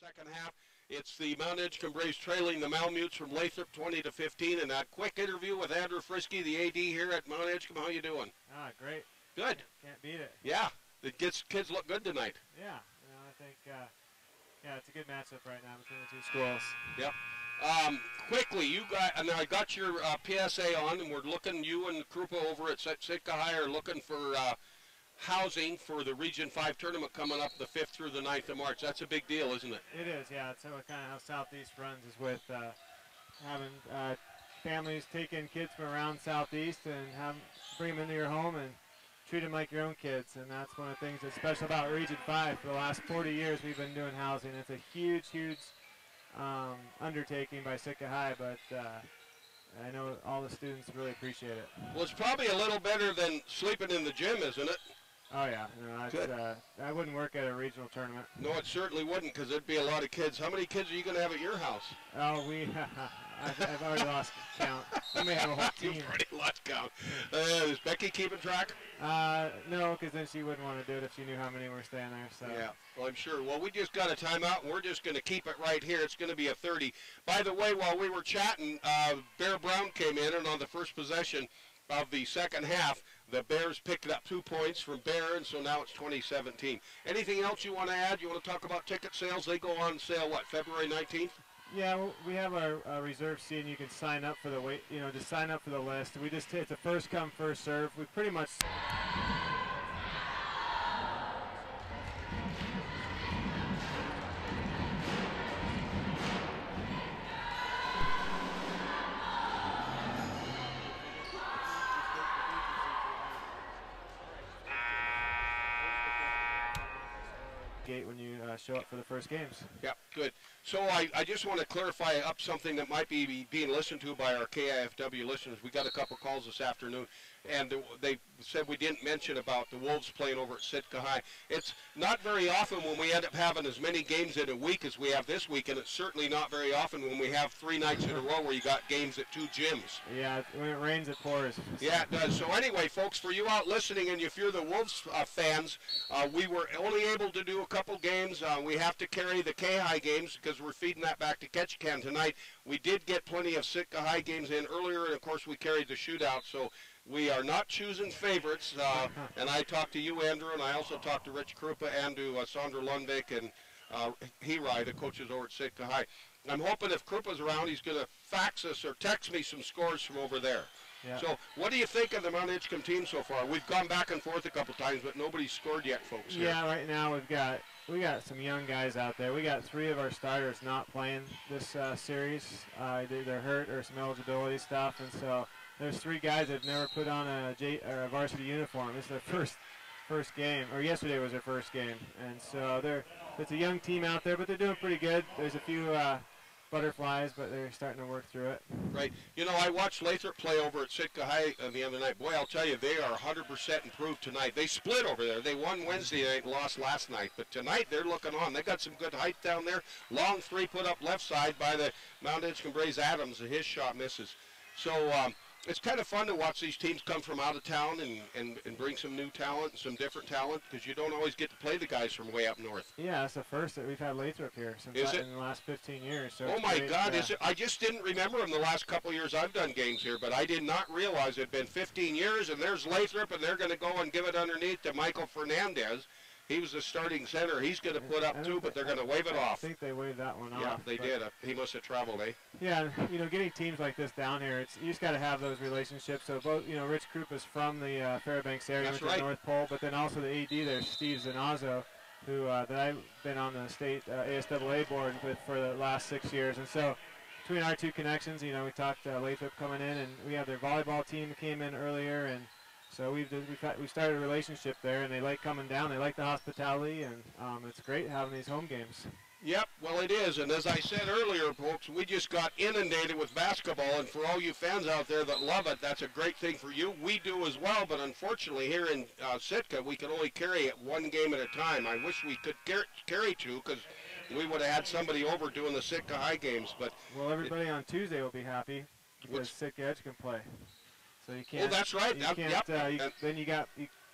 second half. It's the Mt.Edgecumbe Braves trailing the Malemutes from Lathrop 20-15. And that quick interview with Andrew Frisky, the AD here at Mt.Edgecumbe. How you doing? Great. Good. Can't beat it. Yeah, the kids look good tonight. Yeah, I think it's a good matchup right now between the two schools. Yep. Quickly, I got your PSA on, and we're looking. You and Krupa over at Sitka High are looking for housing for the Region 5 tournament coming up the 5th through the 9th of March. That's a big deal, isn't it? It is, yeah. It's kind of how Southeast runs, is with having families take in kids from around Southeast and bring them into your home and treat them like your own kids. And that's one of the things that's special about Region 5. For the last 40 years, we've been doing housing. It's a huge, huge undertaking by Sitka High, but I know all the students really appreciate it. Well, it's probably a little better than sleeping in the gym, isn't it? Oh yeah, I wouldn't work at a regional tournament. No, it certainly wouldn't, because there'd be a lot of kids. How many kids are you going to have at your house? Oh, I've already lost count. I may have a whole team. You've already lost count. Is Becky keeping track? No, because then she wouldn't want to do it if she knew how many were staying there. So. Yeah, well, I'm sure. Well, we just got a timeout, and we're just going to keep it right here. It's going to be a 30. By the way, while we were chatting, Bear Brown came in, and on the first possession of the second half, the Bears picked up 2 points from Bear, and so now it's 20-17. Anything else you want to add? You want to talk about ticket sales? They go on sale, what, February 19th? Yeah, we have our reserve seat, and you can sign up for the just sign up for the list. It's a first come, first serve. We pretty much. When you show up for the first games. Yeah, good. So I just want to clarify up something that might be being listened to by our KIFW listeners. We got a couple calls this afternoon, and they said we didn't mention about the Wolves playing over at Sitka High. It's not very often when we end up having as many games in a week as we have this week, and it's certainly not very often when we have 3 nights in a row where you got games at 2 gyms. Yeah, when it rains, it pours. Yeah, it does. So anyway, folks, for you out listening, and if you're the Wolves fans, we were only able to do a couple games. We have to carry the K-High games because we're feeding that back to Ketchikan tonight. We did get plenty of Sitka High games in earlier, and of course we carried the shootout. So we are not choosing favorites. And I talked to you, Andrew, and I also talked to Rich Krupa and to Sandra Lundvik and Hirai, the coaches over at Sitka High. I'm hoping if Krupa's around, he's going to fax us or text me some scores from over there. Yeah. So what do you think of the Mt.Edgecumbe team so far? We've gone back and forth a couple times, but nobody's scored yet, folks. Here. Yeah, right now we got some young guys out there. We got 3 of our starters not playing this series. They're hurt or some eligibility stuff, and so there's 3 guys that have never put on a varsity uniform. This is their first game, or yesterday was their first game, and so it's a young team out there, but they're doing pretty good. There's a few butterflies, but they're starting to work through it. Right. You know, I watched Lathrop play over at Sitka High the other night. Boy, I'll tell you, they are 100% improved tonight. They split over there. They won Wednesday night and lost last night. But tonight, they're looking on. They got some good height down there. Long 3 put up left side by the Mt.Edgecumbe Braves Adams, and his shot misses. So it's kind of fun to watch these teams come from out of town and bring some new talent, some different talent, because you don't always get to play the guys from way up north. Yeah, it's the first that we've had Lathrop here since in the last 15 years. So oh my God, is it? I just didn't remember in the last couple of years I've done games here, but I did not realize it had been 15 years, and there's Lathrop, and they're going to go and give it underneath to Michael Fernandez. He was the starting center. He's going to put up 2, but they're going to wave it off. I think they waved that one off. Yeah, they did. He must have traveled, eh? Yeah, getting teams like this down here, you just got to have those relationships. So both, Rich Krupa is from the Fairbanks area, That's with right. the North Pole, but then also the AD there, Steve Zanazzo, who that I've been on the state ASAA board with for the last 6 years. And so between our 2 connections, we talked Lathrop coming in, and we have their volleyball team that came in earlier, and so we started a relationship there, and they like coming down. They like the hospitality, and it's great having these home games. Yep, well it is, and as I said earlier, folks, we just got inundated with basketball, and for all you fans out there that love it, that's a great thing for you. We do as well, but unfortunately here in Sitka, we can only carry it 1 game at a time. I wish we could carry 2, because we would have had somebody over doing the Sitka High games. But well, everybody on Tuesday will be happy because Sitka Edge can play. So you can't. Oh, that's right. You can't. Then you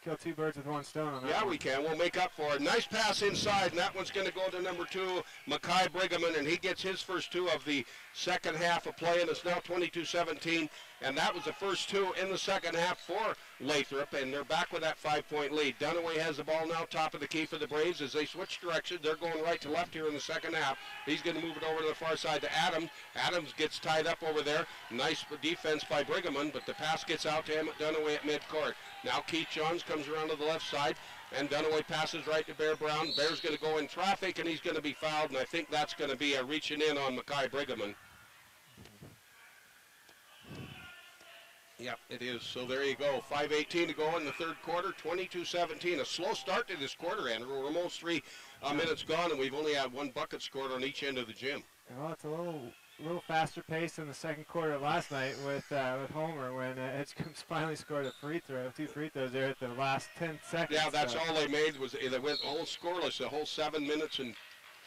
kill two birds with one stone on that Yeah, one. we can. We'll make up for it. Nice pass inside, and that one's going to go to number 2, Mackay Brigham, and he gets his first 2 of the second half of play, and it's now 22-17, and that was the first 2 in the second half for Lathrop, and they're back with that 5-point lead. Dunaway has the ball now, top of the key for the Braves as they switch direction. They're going right to left here in the second half. He's going to move it over to the far side to Adams. Adams gets tied up over there. Nice defense by Brigham, but the pass gets out to him at Dunaway at midcourt. Now Keith Johns comes around to the left side, and Dunaway passes right to Bear Brown. Bear's going to go in traffic, and he's going to be fouled, and I think that's going to be a reaching in on Mackay Brigham. Yep, it is. So there you go. 5:18 to go in the third quarter, 22-17. A slow start to this quarter, Andrew. We're almost 3 minutes gone, and we've only had 1 bucket scored on each end of the gym. Well, it's a little faster pace than the second quarter of last night with Homer when Edgecumbe finally scored a free throw, 2 free throws there at the last 10 seconds. Yeah, that's all they made was they went all scoreless the whole 7 minutes and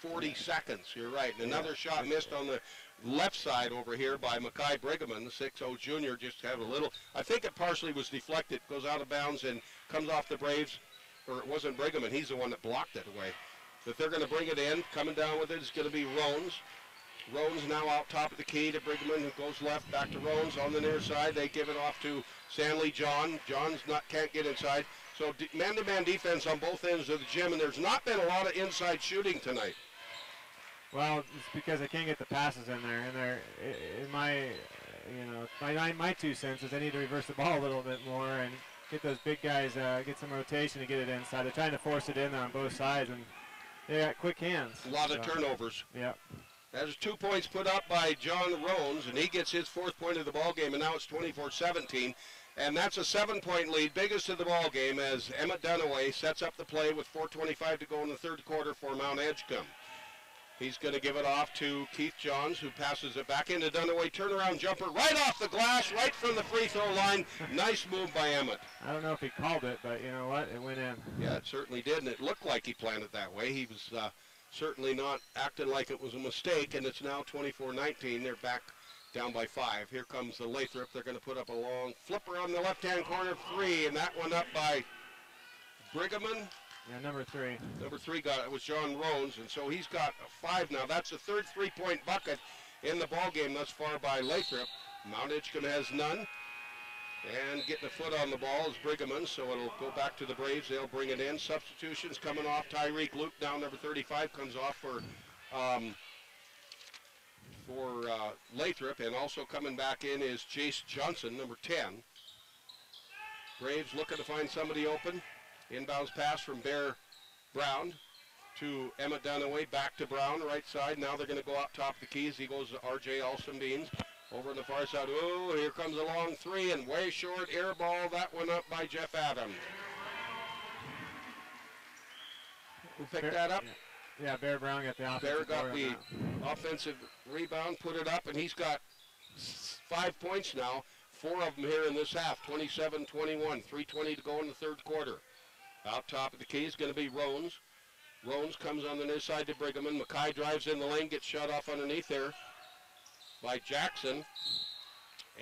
40 seconds. You're right. And another shot missed on the left side over here by Mackay Brigham, the 6'0 junior, just had a little. I think it partially was deflected, goes out of bounds and comes off the Braves, or it wasn't Brigham, he's the one that blocked it away. But they're going to bring it in. Coming down with it is going to be Rones. Rones now out top of the key to Brigham, who goes left, back to Rones on the near side. They give it off to Stanley John. John's can't get inside. So man-to-man defense on both ends of the gym, and there's not been a lot of inside shooting tonight. Well, it's because I can't get the passes in there. And in my, my 2 cents is they need to reverse the ball a little bit more and get those big guys, get some rotation to get it inside. They're trying to force it in on both sides, and they got quick hands. A lot of turnovers. Yep. There's 2 points put up by John Rones, and he gets his 4th point of the ball game, and now it's 24-17. And that's a 7-point lead, biggest of the ball game, as Emmett Dunaway sets up the play with 4:25 to go in the third quarter for Mt.Edgecumbe. He's going to give it off to Keith Johns, who passes it back into Dunaway. Turnaround jumper right off the glass, right from the free throw line. Nice move by Emmett. I don't know if he called it, but you know what? It went in. Yeah, it certainly did, and it looked like he planned it that way. He was certainly not acting like it was a mistake, and it's now 24-19. They're back down by 5. Here comes the Lathrop. They're going to put up a long flipper on the left-hand corner, 3, and that one up by Brigham. Yeah, number 3. Number 3 got it was John Rones, and so he's got 5 now. That's the 3rd 3-point bucket in the ball game thus far by Lathrop. Mt.Edgecumbe has none, and getting a foot on the ball is Brigham, so it'll go back to the Braves. They'll bring it in. Substitutions coming off. Tyreek Luke down, number 35, comes off for Lathrop, and also coming back in is Jace Johnson, number 10. Braves looking to find somebody open. Inbounds pass from Bear Brown to Emmett Dunaway, back to Brown, right side. Now they're going to go up top of the keys. He goes to R.J. Alston-Beans. Over on the far side, oh, here comes a long 3, and way short, air ball. That one up by Jeff Adams. Who picked that up? Yeah, Bear Brown got the offensive Bear got the offensive rebound, put it up, and he's got 5 points now. 4 of them here in this half, 27-21, 3:20 to go in the third quarter. Out top of the key is going to be Rones. Rones comes on the near side to Brigham. Mackay drives in the lane, gets shot off underneath there by Jackson.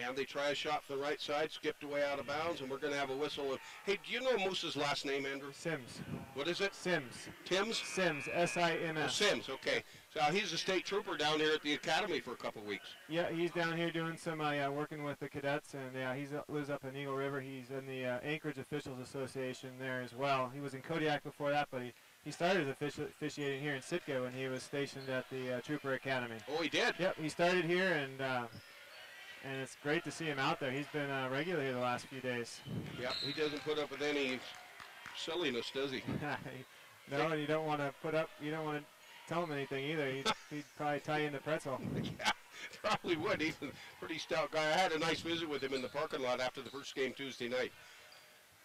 And they try a shot from the right side, skipped away out of bounds, and we're going to have a whistle. Hey, do you know Moose's last name, Andrew? Sims. What is it? Sims. Tim's? Sims, S-I-M-S. Oh, Sims, okay. So he's a state trooper down here at the academy for a couple weeks. Yeah, he's down here doing some working with the cadets, and yeah, he lives up in Eagle River. He's in the Anchorage Officials Association there as well. He was in Kodiak before that, but he started officiating here in Sitka when he was stationed at the Trooper Academy. Oh, he did? Yep, he started here, and it's great to see him out there. He's been regular here the last few days. Yep, he doesn't put up with any silliness, does he? No, and you don't want to tell him anything either. He'd probably tie you in the pretzel. Yeah, probably would. He's a pretty stout guy. I had a nice visit with him in the parking lot after the first game Tuesday night.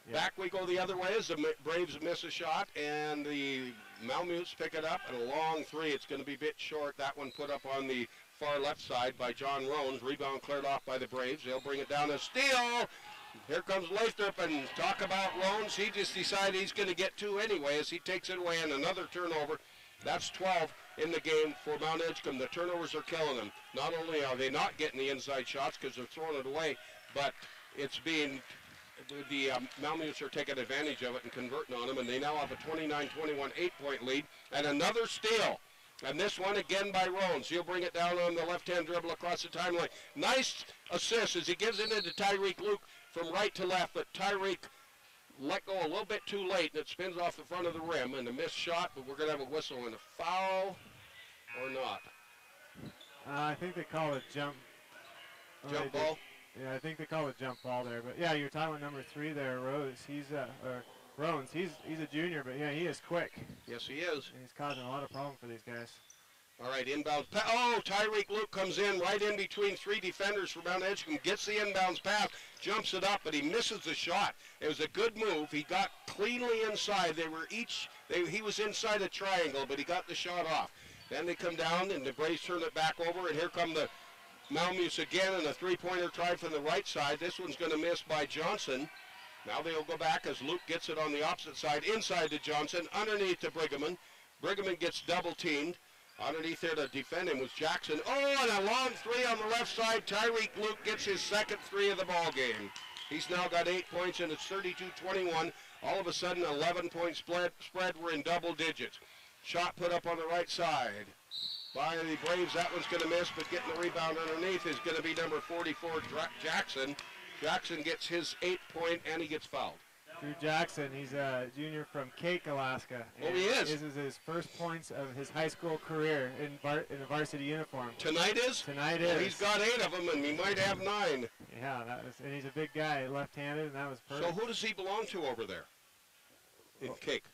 Yeah. Back we go the other way as the Braves miss a shot, and the Malemutes pick it up, and a long 3. It's going to be a bit short. That one put up on the far left side by John Rones. Rebound cleared off by the Braves. They'll bring it down to steal. Here comes Lathrop, and talk about Rones. He just decided he's going to get 2 anyway as he takes it away, and another turnover. That's 12 in the game for Mt.Edgecumbe. The turnovers are killing them. Not only are they not getting the inside shots because they're throwing it away, but it's being the Malemutes are taking advantage of it and converting on them, and they now have a 29-21 8-point lead. And another steal. And this one again by Rones. He'll bring it down on the left-hand dribble across the timeline. Nice assist as he gives it into Tyreek Luke from right to left, but Tyreek let go a little bit too late, and it spins off the front of the rim, and a missed shot, but we're going to have a whistle and a foul or not. I think they call it jump. Jump ball? Yeah, I think they call it jump ball there. But yeah, you're talking about number 3 there, Rose. Rones. He's a junior, but yeah, he is quick. Yes, he is. And he's causing a lot of problem for these guys. All right, inbound. Tyreek Luke comes in right in between 3 defenders for Mt.Edgecumbe, gets the inbounds pass, jumps it up, but he misses the shot. It was a good move. He got cleanly inside. He was inside a triangle, but he got the shot off. Then they come down, and the Braves turn it back over, and here come the Malemutes again, and a 3-pointer try from the right side. This one's going to miss by Johnson. Now they'll go back as Luke gets it on the opposite side, inside to Johnson, underneath to Brigham. Brigham gets double-teamed. Underneath there to defend him was Jackson. Oh, and a long 3 on the left side. Tyreek Luke gets his second 3 of the ball game. He's now got 8 points, and it's 32-21. All of a sudden, 11-point spread. We're in double digits. Shot put up on the right side by the Braves. That one's going to miss, but getting the rebound underneath is going to be number 44, Jackson. Jackson gets his 8 point, and he gets fouled. Drew Jackson, he's a junior from Cake, Alaska. Oh, he is? This is his first points of his high school career in a varsity uniform. Tonight is? Tonight well, is. He's got 8 of them, and he might have 9. Yeah, and he's a big guy, left-handed, and that was perfect. So who does he belong to over there in Cake?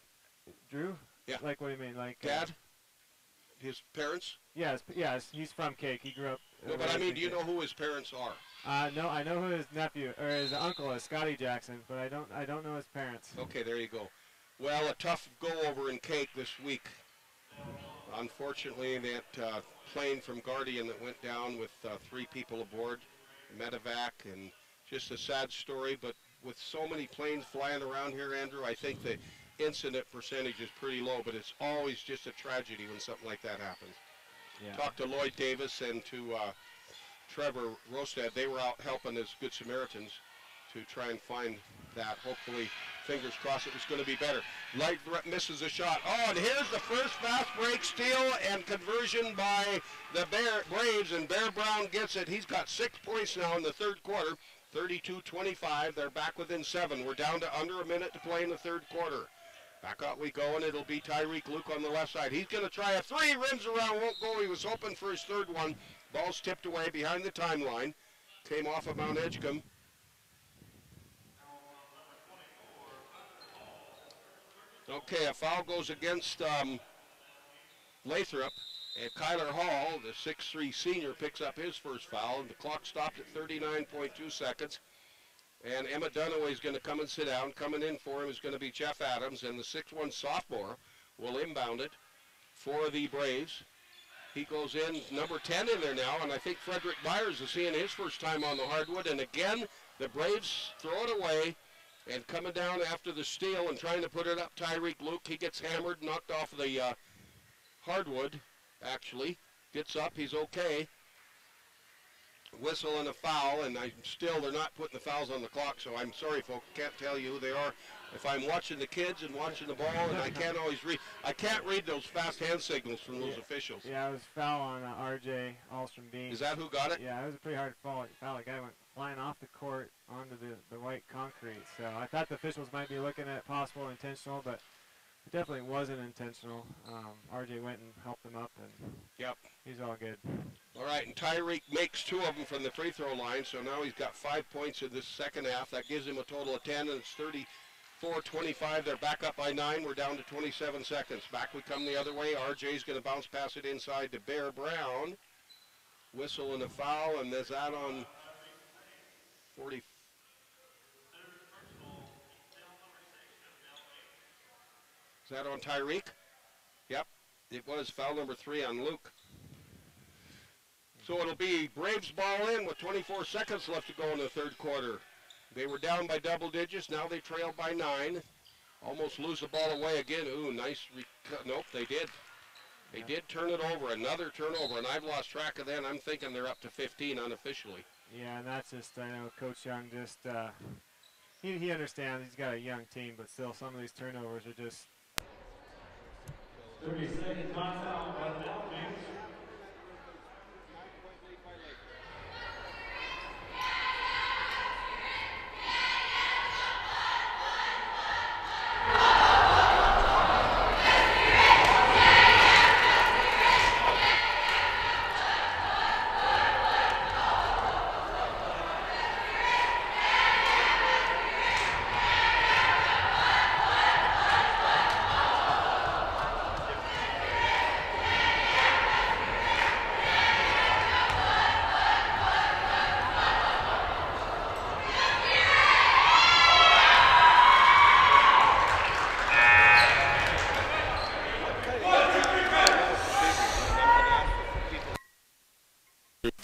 Drew? Yeah. Like, what do you mean? Like Dad? His parents? Yes, he's from Cake. He grew up. No, but I mean, do you know who his parents are? No, I know who his nephew or his uncle is, Scotty Jackson, but I don't know his parents. Okay, there you go. Well, a tough go over in Cake this week. Unfortunately, that plane from Guardian that went down with 3 people aboard, medevac, and just a sad story. But with so many planes flying around here, Andrew, I think the incident percentage is pretty low. But it's always just a tragedy when something like that happens. Yeah. Talked to Lloyd Davis and to Trevor Rostad. They were out helping as Good Samaritans to try and find that. Hopefully, fingers crossed, it was going to be better. Lathrop misses a shot. Oh, and here's the first fast break steal and conversion by the Braves, and Bear Brown gets it. He's got 6 points now in the third quarter, 32-25. They're back within 7. We're down to under a minute to play in the third quarter. Back out we go, and it'll be Tyreek Luke on the left side. He's going to try a 3, rims around, won't go. He was hoping for his third one. Ball's tipped away behind the timeline. Came off of Mt.Edgecumbe. Okay, a foul goes against Lathrop. And Kyler Hall, the 6'3 senior, picks up his first foul. And the clock stopped at 39.2 seconds. And Emmett Dunaway is going to come and sit down. Coming in for him is going to be Jeff Adams, and the 6'1 sophomore will inbound it for the Braves. He goes in, number 10 in there now, and I think Frederick Byers is seeing his first time on the hardwood. And again, the Braves throw it away, and coming down after the steal and trying to put it up, Tyreek Luke. He gets hammered, knocked off the hardwood, actually. Gets up, he's okay. Whistle and a foul, and they're not putting the fouls on the clock, so I'm sorry, folks, can't tell you who they are. If I'm watching the kids and watching the ball, and I can't read those fast hand signals from those officials. Yeah, it was foul on R.J. Alstrom-Bean. Is that who got it? Yeah, it was a pretty hard foul. The guy went flying off the court onto the white concrete, so I thought the officials might be looking at possible intentional, but it definitely wasn't intentional. R.J. went and helped him up, and yep, he's all good. All right, and Tyreek makes 2 of them from the free throw line, so now he's got 5 points in this second half. That gives him a total of 10, and it's 34-25. They're back up by 9. We're down to 27 seconds. Back we come the other way. RJ's going to bounce pass it inside to Bear Brown. Whistle and a foul, and there's that on 40. Is that on Tyreek? Yep, it was foul number 3 on Luke. So it'll be Braves ball in with 24 seconds left to go in the third quarter. They were down by double digits. Now they trail by 9. Almost lose the ball away again. Ooh, nice. Nope, they did. They did turn it over. Another turnover, and I've lost track of that. I'm thinking they're up to 15 unofficially. Yeah, and that's just, I know Coach Young just he understands he's got a young team, but still some of these turnovers are just. 30-second timeout by the Malemutes.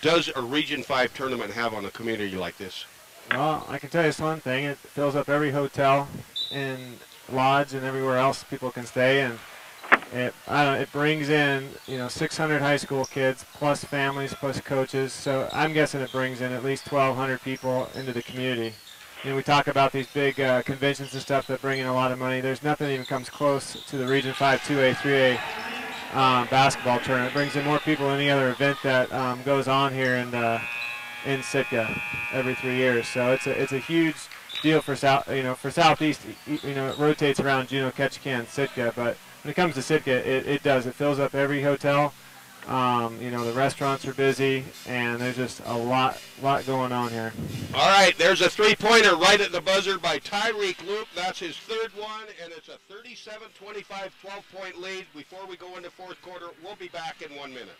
Does a Region 5 tournament have on a community like this? Well, I can tell you this one thing. It fills up every hotel and lodge and everywhere else people can stay, and it brings in 600 high school kids plus families plus coaches. So I'm guessing it brings in at least 1,200 people into the community. We talk about these big conventions and stuff that bring in a lot of money. There's nothing that even comes close to the Region 5 2A 3A basketball tournament. It brings in more people than any other event that goes on here in Sitka every 3 years. So it's a huge deal for Southeast. It rotates around Juneau, Ketchikan, and Sitka. But when it comes to Sitka, it does. It fills up every hotel. The restaurants are busy, and there's just a lot going on here. All right, there's a three-pointer right at the buzzer by Tyreek Luke. That's his third one, and it's a 37-25, 12-point lead. Before we go into fourth quarter, we'll be back in 1 minute.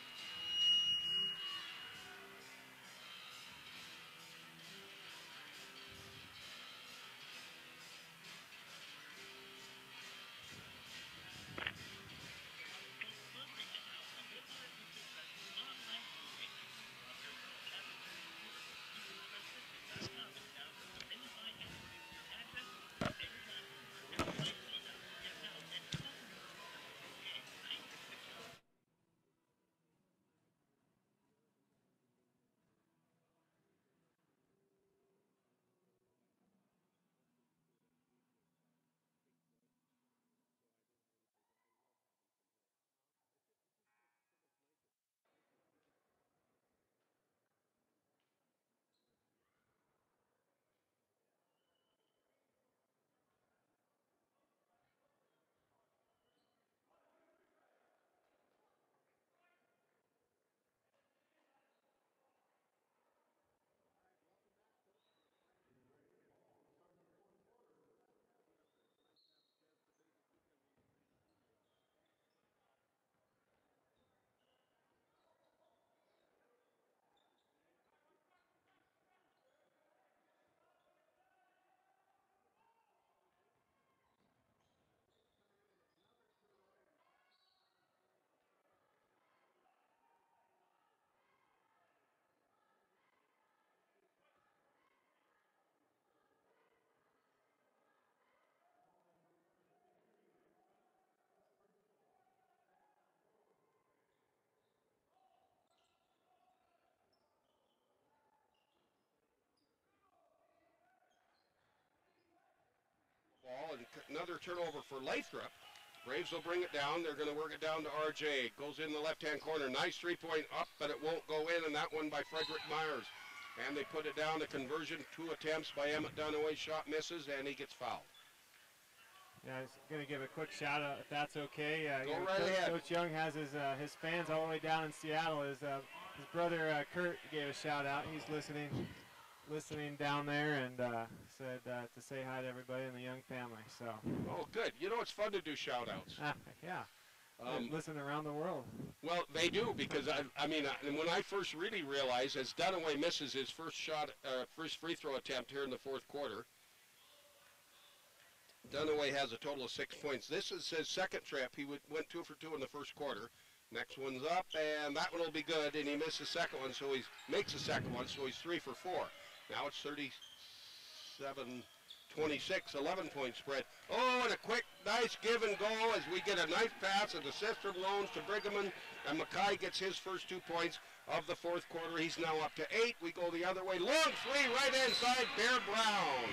Ball and another turnover for Lathrop. Braves will bring it down. They're going to work it down to RJ. Goes in the left-hand corner. Nice three-point up, but it won't go in, and that one by Frederick Myers. And they put it down. The conversion, 2 attempts by Emmett Dunaway. Shot misses, and he gets fouled. Yeah, I was going to give a quick shout out if that's okay. Go right ahead. Coach Young has his fans all the way down in Seattle. His brother Kurt gave a shout out. He's listening down there, and said to say hi to everybody in the Young family. So. Oh, good. It's fun to do shout outs. Yeah. Listen around the world. Well, they do, because when I first really realized, as Dunaway misses his first free throw attempt here in the fourth quarter, Dunaway has a total of 6 points. This is his second trip. He went 2 for 2 in the first quarter. Next one's up, and that one will be good, and he missed the second one, so he makes the second one, so he's 3 for 4. Now it's 37-26, 11-point spread. Oh, and a quick, nice give and go as we get a nice pass and assist from Loans to Brigham, and Mackay gets his first 2 points of the fourth quarter. He's now up to 8. We go the other way. Long three right inside, Bear Brown.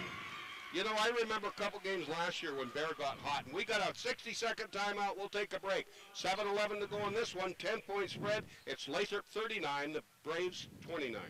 You know, I remember a couple games last year when Bear got hot, and we got a 60-second timeout. We'll take a break. 7-11 to go in this one. 10-point spread. It's Lathrop 39, the Braves 29.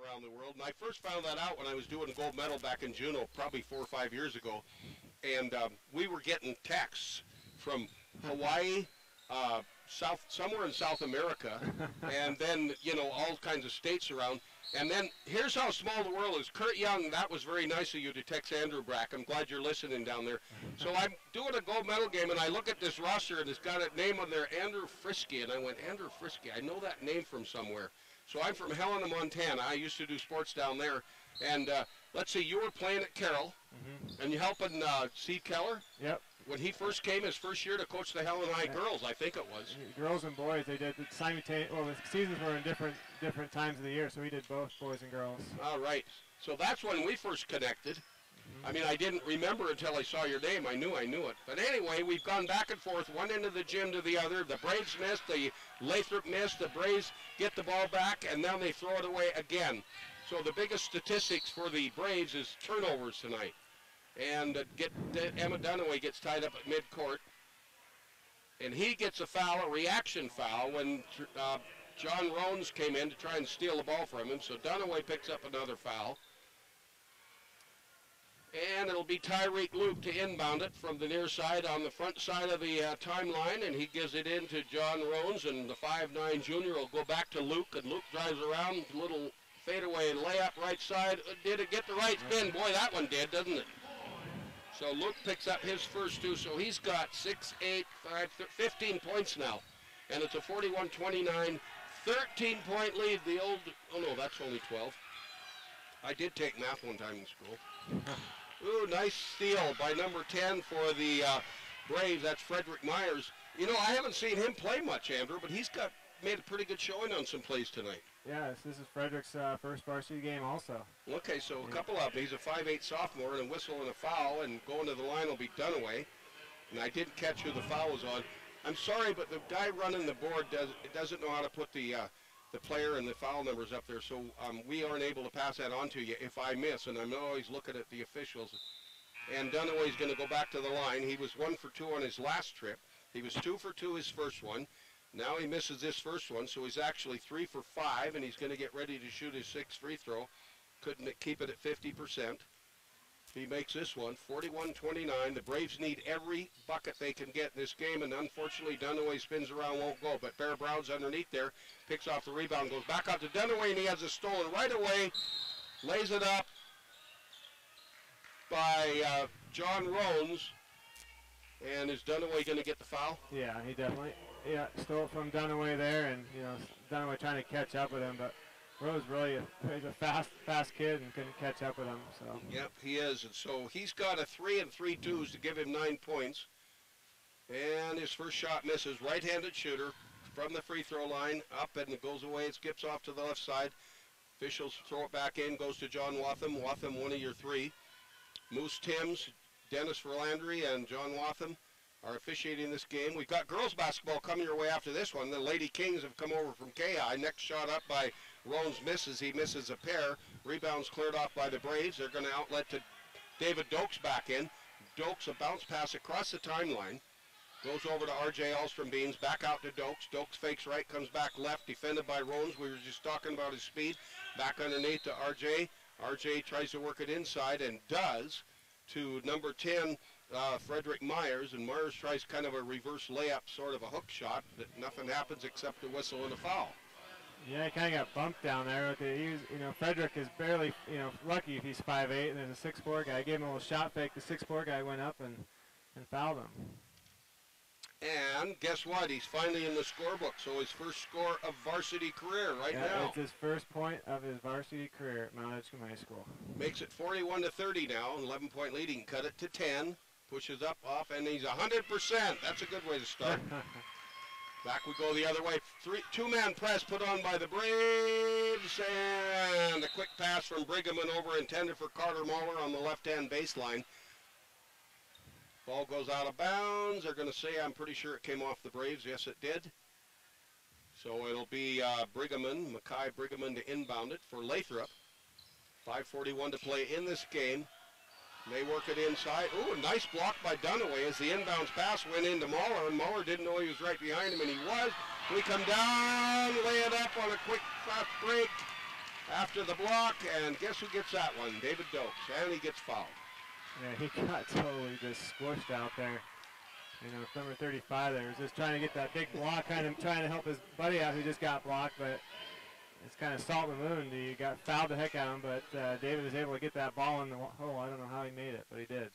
Around the world, and I first found that out when I was doing gold medal back in Juneau, probably 4 or 5 years ago, and we were getting texts from Hawaii, somewhere in South America, and then, you know, all kinds of states around. And then here's how small the world is. Kurt Young, that was very nice of you to text Andrew Brack. I'm glad you're listening down there. So I'm doing a gold medal game, and I look at this roster, and it's got a name on there, Andrew Frisky, and I went, Andrew Frisky, I know that name from somewhere. So I'm from Helena, Montana. I used to do sports down there. And let's see, you were playing at Carroll, and you helping Steve Keller? Yep. When he first came his first year to coach the Helena High girls, I think it was. Girls and boys, they did simultaneous. Well, the seasons were in different times of the year, so we did both boys and girls. All right. So that's when we first connected. I mean, I didn't remember until I saw your name. I knew it. But anyway, we've gone back and forth, one end of the gym to the other. The Braves missed, the Lathrop missed, the Braves get the ball back, and then they throw it away again. So the biggest statistics for the Braves is turnovers tonight. And Emma Dunaway gets tied up at midcourt. And he gets a foul, a reaction foul, when John Rones came in to try and steal the ball from him. So Dunaway picks up another foul. And it'll be Tyreek Luke to inbound it from the near side on the front side of the timeline, and he gives it in to John Rones, and the 5'9" junior will go back to Luke, and Luke drives around, little fadeaway layup right side. Did it get the right spin? Boy, that one did, doesn't it? So Luke picks up his first two, so he's got 6, 8, 5, 15 points now, and it's a 41-29, 13-point lead. The old, oh no, that's only 12. I did take math one time in school. Ooh, nice steal by number 10 for the Braves. That's Frederick Myers. You know, I haven't seen him play much, Andrew, but he's made a pretty good showing on some plays tonight. Yes, this is Frederick's first varsity game also. Okay, so a couple of them. He's a 5'8" sophomore, and a whistle and a foul, and going to the line will be Dunaway. And I didn't catch who the foul was on. I'm sorry, but the guy running the board doesn't know how to put the player and the foul numbers up there, so we aren't able to pass that on to you if I miss, and I'm always looking at the officials. And Dunaway's going to go back to the line. He was 1 for 2 on his last trip. He was 2 for 2 his first one. Now he misses this first one, so he's actually 3 for 5, and he's going to get ready to shoot his 6th free throw. Couldn't keep it at 50%. He makes this one, 41-29. The Braves need every bucket they can get in this game, and unfortunately Dunaway spins around, won't go. But Bear Brown's underneath there, picks off the rebound, goes back out to Dunaway, and he has it stolen right away. Lays it up by John Rones. And is Dunaway going to get the foul? Yeah, he definitely stole it from Dunaway there, and Dunaway trying to catch up with him, but Rose really he's a fast kid and couldn't catch up with him. So. Yep, he is. And so he's got a 3 and 3 twos to give him 9 points. And his first shot misses. Right-handed shooter from the free throw line. Up and it goes away. It skips off to the left side. Officials throw it back in. Goes to John Watham. Watham, one of your 3. Moose Timms, Dennis Verlandry, and John Watham are officiating this game. We've got girls basketball coming your way after this one. The Lady Kings have come over from KI. Next shot up by Rones misses. He misses a pair. Rebounds cleared off by the Braves. They're going to outlet to David Dokes back in. Dokes, a bounce pass across the timeline. Goes over to R.J. Alstrom-Beans, back out to Dokes. Dokes fakes right, comes back left, defended by Rones. We were just talking about his speed. Back underneath to R.J. R.J. tries to work it inside and does to number 10, Frederick Myers. And Myers tries kind of a reverse layup, sort of a hook shot, but nothing happens except a whistle and a foul. Yeah, he kind of got bumped down there. He was, Frederick is barely, lucky if he's 5'8", and there's a 6'4" guy. Gave him a little shot fake. The 6'4" guy went up and fouled him. And guess what? He's finally in the scorebook. So his first score of varsity career now. It's his first point of his varsity career at Mt.Edgecumbe High School. Makes it 41-30 now. An 11-point lead. He can cut it to 10. Pushes up, off, and he's 100%. That's a good way to start. Back we go the other way. Two-man press put on by the Braves. And a quick pass from Brigham over, intended for Carter Muller on the left-hand baseline. Ball goes out of bounds. They're going to say, I'm pretty sure it came off the Braves. Yes, it did. So it'll be Mackay Brigham to inbound it for Lathrop. 5:41 to play in this game. They work it inside. Ooh, a nice block by Dunaway as the inbounds pass went into Muller, and Muller didn't know he was right behind him, and he was. We come down, lay it up on a quick fast break after the block, and guess who gets that one? David Dokes, and he gets fouled. Yeah, he got totally just squished out there. Number 35 there was just trying to get that big block, kind of trying to help his buddy out who just got blocked, but it's kind of salt in the moon. He got fouled the heck out of him, but David was able to get that ball in the hole. I don't know how he made it, but he did.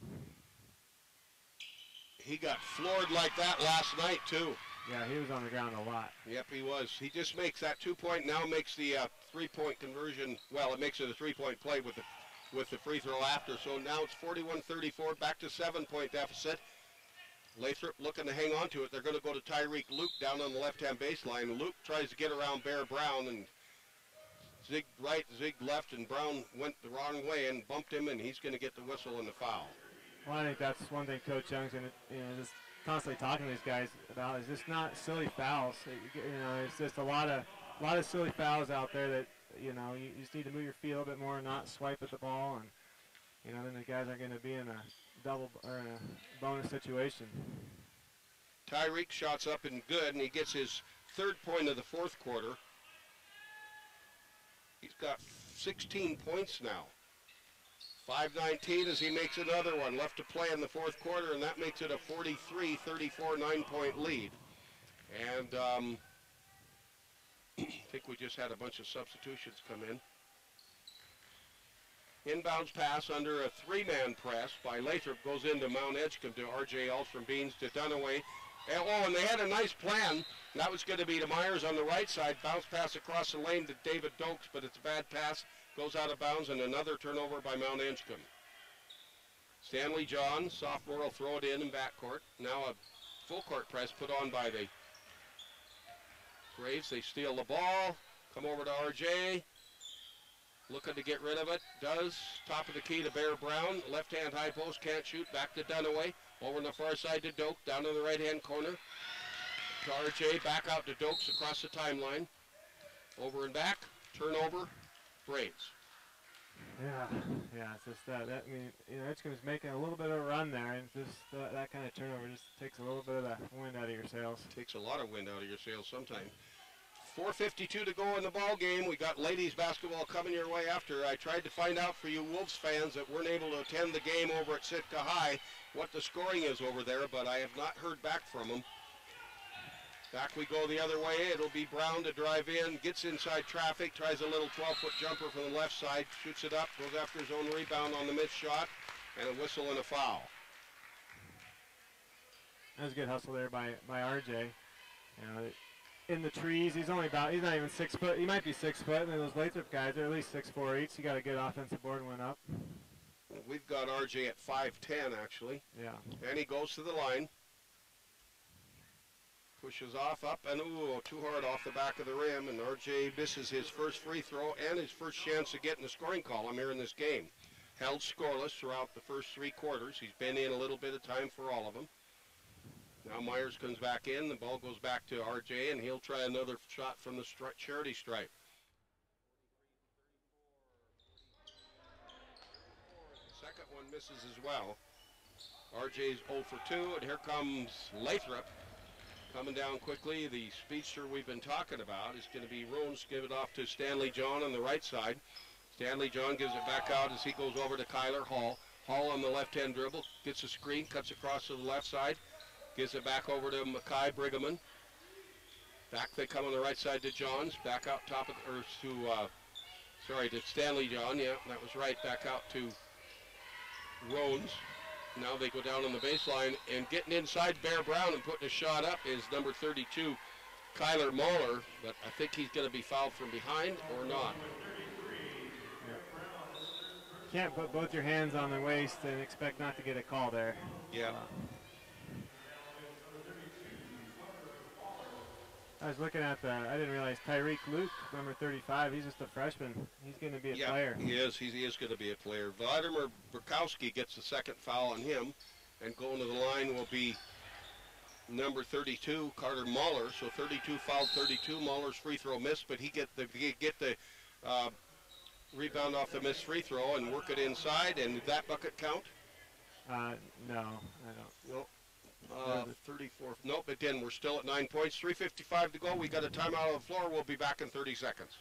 He got floored like that last night, too. Yeah, he was on the ground a lot. Yep, he was. He just makes that 2-point, now makes the 3-point conversion. Well, it makes it a 3-point play with the free throw after. So now it's 41-34, back to 7-point deficit. Lathrop looking to hang on to it. They're going to go to Tyreek Luke down on the left-hand baseline. Luke tries to get around Bear Brown and zigged right, zigged left, and Brown went the wrong way and bumped him, and he's going to get the whistle and the foul. Well, I think that's one thing Coach Young's going to, just constantly talking to these guys about is just not silly fouls. It's just a lot of silly fouls out there that, you just need to move your feet a little bit more and not swipe at the ball, and, then the guys are going to be in a double or in a bonus situation. Tyreek shots up and good, and he gets his third point of the fourth quarter. He's got 16 points now. 5:19 as he makes another one. Left to play in the fourth quarter, and that makes it a 43-34 9-point lead. And I think we just had a bunch of substitutions come in. Inbounds pass under a three-man press by Lathrop goes into Mt.Edgecumbe to R.J. Alstrom-Beans to Dunaway. And they had a nice plan. That was going to be to Myers on the right side. Bounce pass across the lane to David Dokes, but it's a bad pass. Goes out of bounds, and another turnover by Mt.Edgecumbe. Stanley John, sophomore, will throw it in backcourt. Now a full-court press put on by the Braves. They steal the ball. Come over to R.J. Looking to get rid of it. Does. Top of the key to Bear Brown. Left-hand high post. Can't shoot. Back to Dunaway. Over on the far side to Doak. Down in the right-hand corner. To R.J. Back out to Dokes across the timeline. Over and back. Turnover. Braves. Yeah, it's just that. Edgecumbe's making a little bit of a run there, and just that kind of turnover just takes a little bit of the wind out of your sails. Takes a lot of wind out of your sails sometimes. 4:52 to go in the ball game. We got ladies basketball coming your way after. I tried to find out for you Wolves fans that weren't able to attend the game over at Sitka High what the scoring is over there, but I have not heard back from them. Back we go the other way. It'll be Brown to drive in, gets inside traffic, tries a little 12-foot jumper from the left side, shoots it up, goes after his own rebound on the missed shot, and a whistle and a foul. That was a good hustle there by RJ. In the trees, he's not even 6 foot. He might be 6 foot, and those Lathrop guys are at least 6'4" each. He got a good offensive board and went up. We've got RJ at 5'10", actually. Yeah. And he goes to the line. Pushes off, up, and too hard off the back of the rim, and RJ misses his first free throw and his first chance to get in the scoring column here in this game. Held scoreless throughout the first 3 quarters. He's been in a little bit of time for all of them. Now Myers comes back in. The ball goes back to RJ, and he'll try another shot from the charity stripe. The second one misses as well. RJ's 0 for 2, and here comes Lathrop coming down quickly. The speedster we've been talking about is going to be Roans. Give it off to Stanley John on the right side. Stanley John gives it back out as he goes over to Kyler Hall. Hall on the left-hand dribble, gets a screen, cuts across to the left side, gives it back over to Mackay Brigham. Back they come on the right side to Johns, back out top of, or to Stanley John, yeah, that was right, back out to Roans. Now they go down on the baseline, and getting inside Bear Brown and putting a shot up is number 32, Kyler Mahler, but I think he's going to be fouled from behind or not. Can't put both your hands on the waist and expect not to get a call there. Yeah. I was looking at I didn't realize Tyreek Luke, number 35, he's just a freshman. He's going to be a player. He is going to be a player. Vladimir Burkowski gets the second foul on him, and going to the line will be number 32, Carter Mahler. So 32 fouled 32. Mahler's free throw missed, but he get the rebound off the missed free throw and work it inside. And did that bucket count? No, I don't. Nope. 34. Nope, it didn't. We're still at 9 points. 3:55 to go. We got a timeout on the floor. We'll be back in 30 seconds.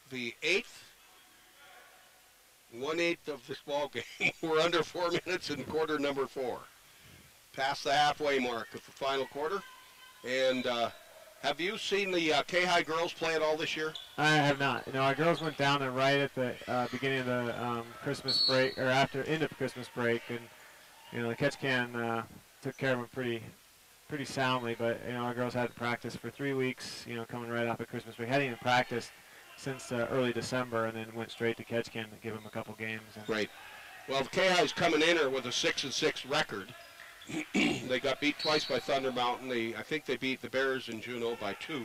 The 1/8 of this ball game. We're under 4 minutes in quarter number 4. Past the halfway mark of the final quarter. And have you seen the K-High girls play at all this year? I have not. Our girls went down there right at the beginning of the Christmas break, or end of Christmas break, and the Ketchikan took care of them pretty soundly. But our girls hadn't practiced for 3 weeks. Coming right off of Christmas break, hadn't even practiced since early December, and then went straight to Ketchikan to give them a couple games. Right. Well, the K-High's coming in here with a 6-6 record. They got beat twice by Thunder Mountain. I think they beat the Bears in Juneau by 2.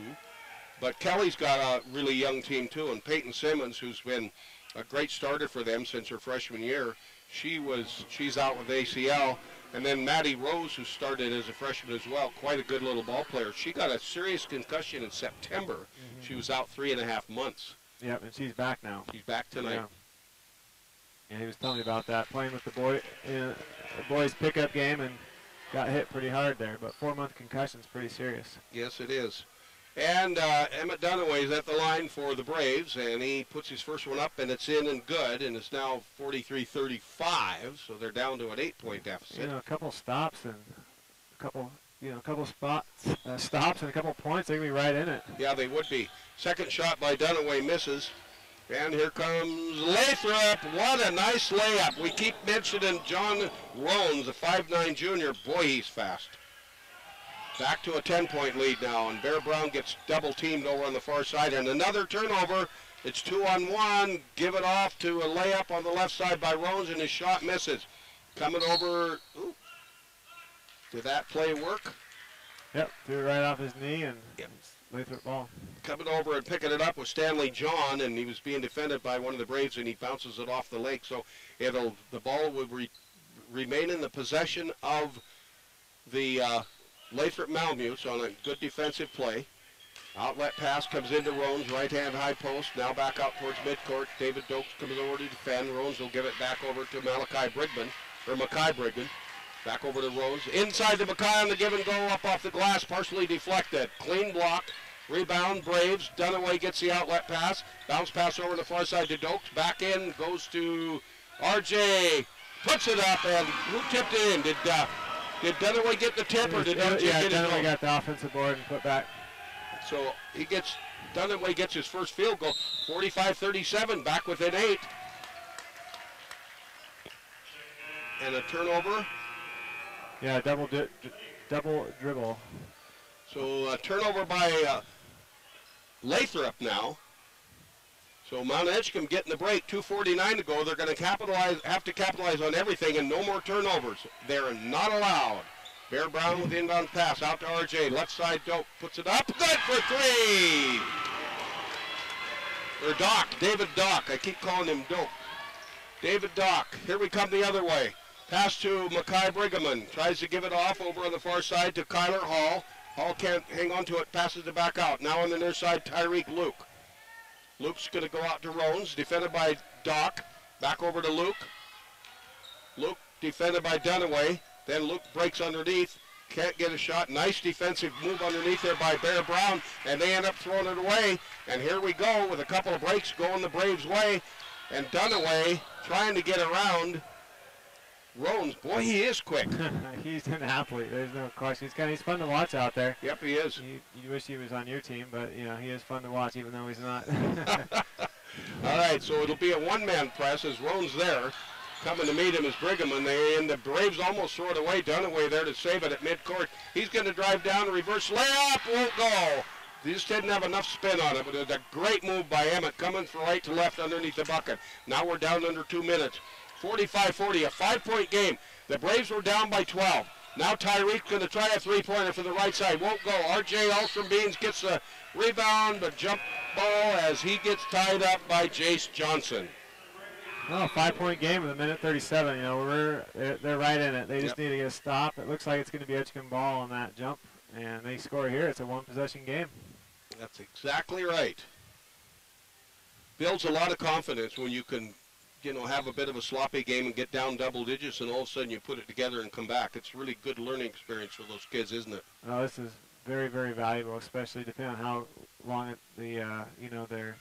But Kelly's got a really young team too, and Peyton Simmons, who's been a great starter for them since her freshman year, she's out with ACL. And then Maddie Rose, who started as a freshman as well, quite a good little ball player. She got a serious concussion in September. Mm-hmm. She was out 3.5 months. Yep, and she's back now. She's back tonight. Yeah, he was telling me about that, playing with the boys' pickup game, and got hit pretty hard there. But 4-month concussion's pretty serious. Yes, it is. And Emmett Dunaway's at the line for the Braves, and he puts his first one up, and it's in and good, and it's now 43-35, so they're down to an 8-point deficit. A couple stops and a couple stops and a couple points, they're going to be right in it. Yeah, they would be. Second shot by Dunaway misses, and here comes Lathrop. What a nice layup. We keep mentioning John Roans, a 5'9 junior. Boy, he's fast. Back to a 10-point lead now, and Bear Brown gets double-teamed over on the far side, and another turnover. It's 2-on-1. Give it off to a layup on the left side by Roans, and his shot misses. Coming over. Ooh. Did that play work? Yep, threw it right off his knee, and Lathrop ball. Coming over and picking it up with Stanley John, and he was being defended by one of the Braves, and he bounces it off the leg. So the ball will remain in the possession of the Lathrop Malemutes on a good defensive play. Outlet pass comes into Roans, right-hand high post, now back out towards midcourt. David Dokes coming over to defend. Roans will give it back over to Mackay Brigham. Back over to Roans. Inside to Mackay on the give and go, up off the glass, partially deflected. Clean block, rebound, Braves. Dunaway gets the outlet pass. Bounce pass over the far side to Dokes. Back in, goes to RJ. Puts it up, and who tipped it in? Did Dunaway get the tip, or did RJ get it? Dunaway got the offensive board and put back. So Dunaway gets his first field goal, 45-37, back within 8. And a turnover. Yeah, double dribble. So a turnover by Lathrop now. So Mt.Edgecumbe getting the break, 2:49 to go. They're going to have to capitalize on everything and no more turnovers. They're not allowed. Bear Brown with the inbound pass out to RJ. Left side Doak puts it up. Good for three. Or Doc, David Doc. I keep calling him Doak. David Doc. Here we come the other way. Pass to Mackay Brigham. Tries to give it off over on the far side to Kyler Hall. Hall can't hang on to it. Passes it back out. Now on the near side, Tyreek Luke. Luke's going to go out to Rones. Defended by Doc. Back over to Luke. Luke defended by Dunaway. Then Luke breaks underneath. Can't get a shot. Nice defensive move underneath there by Bear Brown. And they end up throwing it away. And here we go with a couple of breaks going the Braves' way. And Dunaway trying to get around Rones. Boy, he is quick. He's an athlete. There's no question. He's fun to watch out there. Yep, he is. You wish he was on your team, but he is fun to watch even though he's not. All right, so it'll be a one-man press as Rones there. Coming to meet him is Brigham, and the Braves almost throw it away. Dunaway there to save it at midcourt. He's going to drive down, the reverse layup won't go. They just didn't have enough spin on it, but it was a great move by Emmett, coming from right to left underneath the bucket. Now we're down under 2 minutes. 45-40, a 5-point game. The Braves were down by 12. Now Tyreek's going to try a three-pointer for the right side. Won't go. RJ Alstrom-Beans gets the rebound, but jump ball as he gets tied up by Jace Johnson. Oh, 5-point game with 1:37. They're right in it. They just need to get a stop. It looks like it's going to be Edgecumbe ball on that jump, and they score here. It's a one-possession game. That's exactly right. Builds a lot of confidence when you can, have a bit of a sloppy game and get down double digits, and all of a sudden you put it together and come back. It's really good learning experience for those kids, isn't it? Oh, this is very, very valuable, especially depending on how long their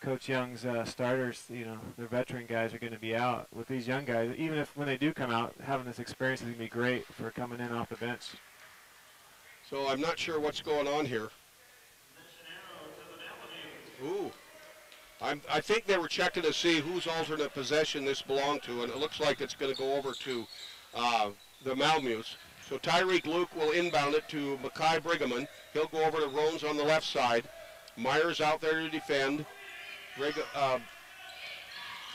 Coach Young's starters, their veteran guys are going to be out. With these young guys, even if when they do come out, having this experience is going to be great for coming in off the bench. So I'm not sure what's going on here. Ooh. I think they were checking to see whose alternate possession this belonged to, and it looks like it's going to go over to the Malemutes. So Tyreek Luke will inbound it to Mackay Brigham. He'll go over to Rones on the left side. Myers out there to defend.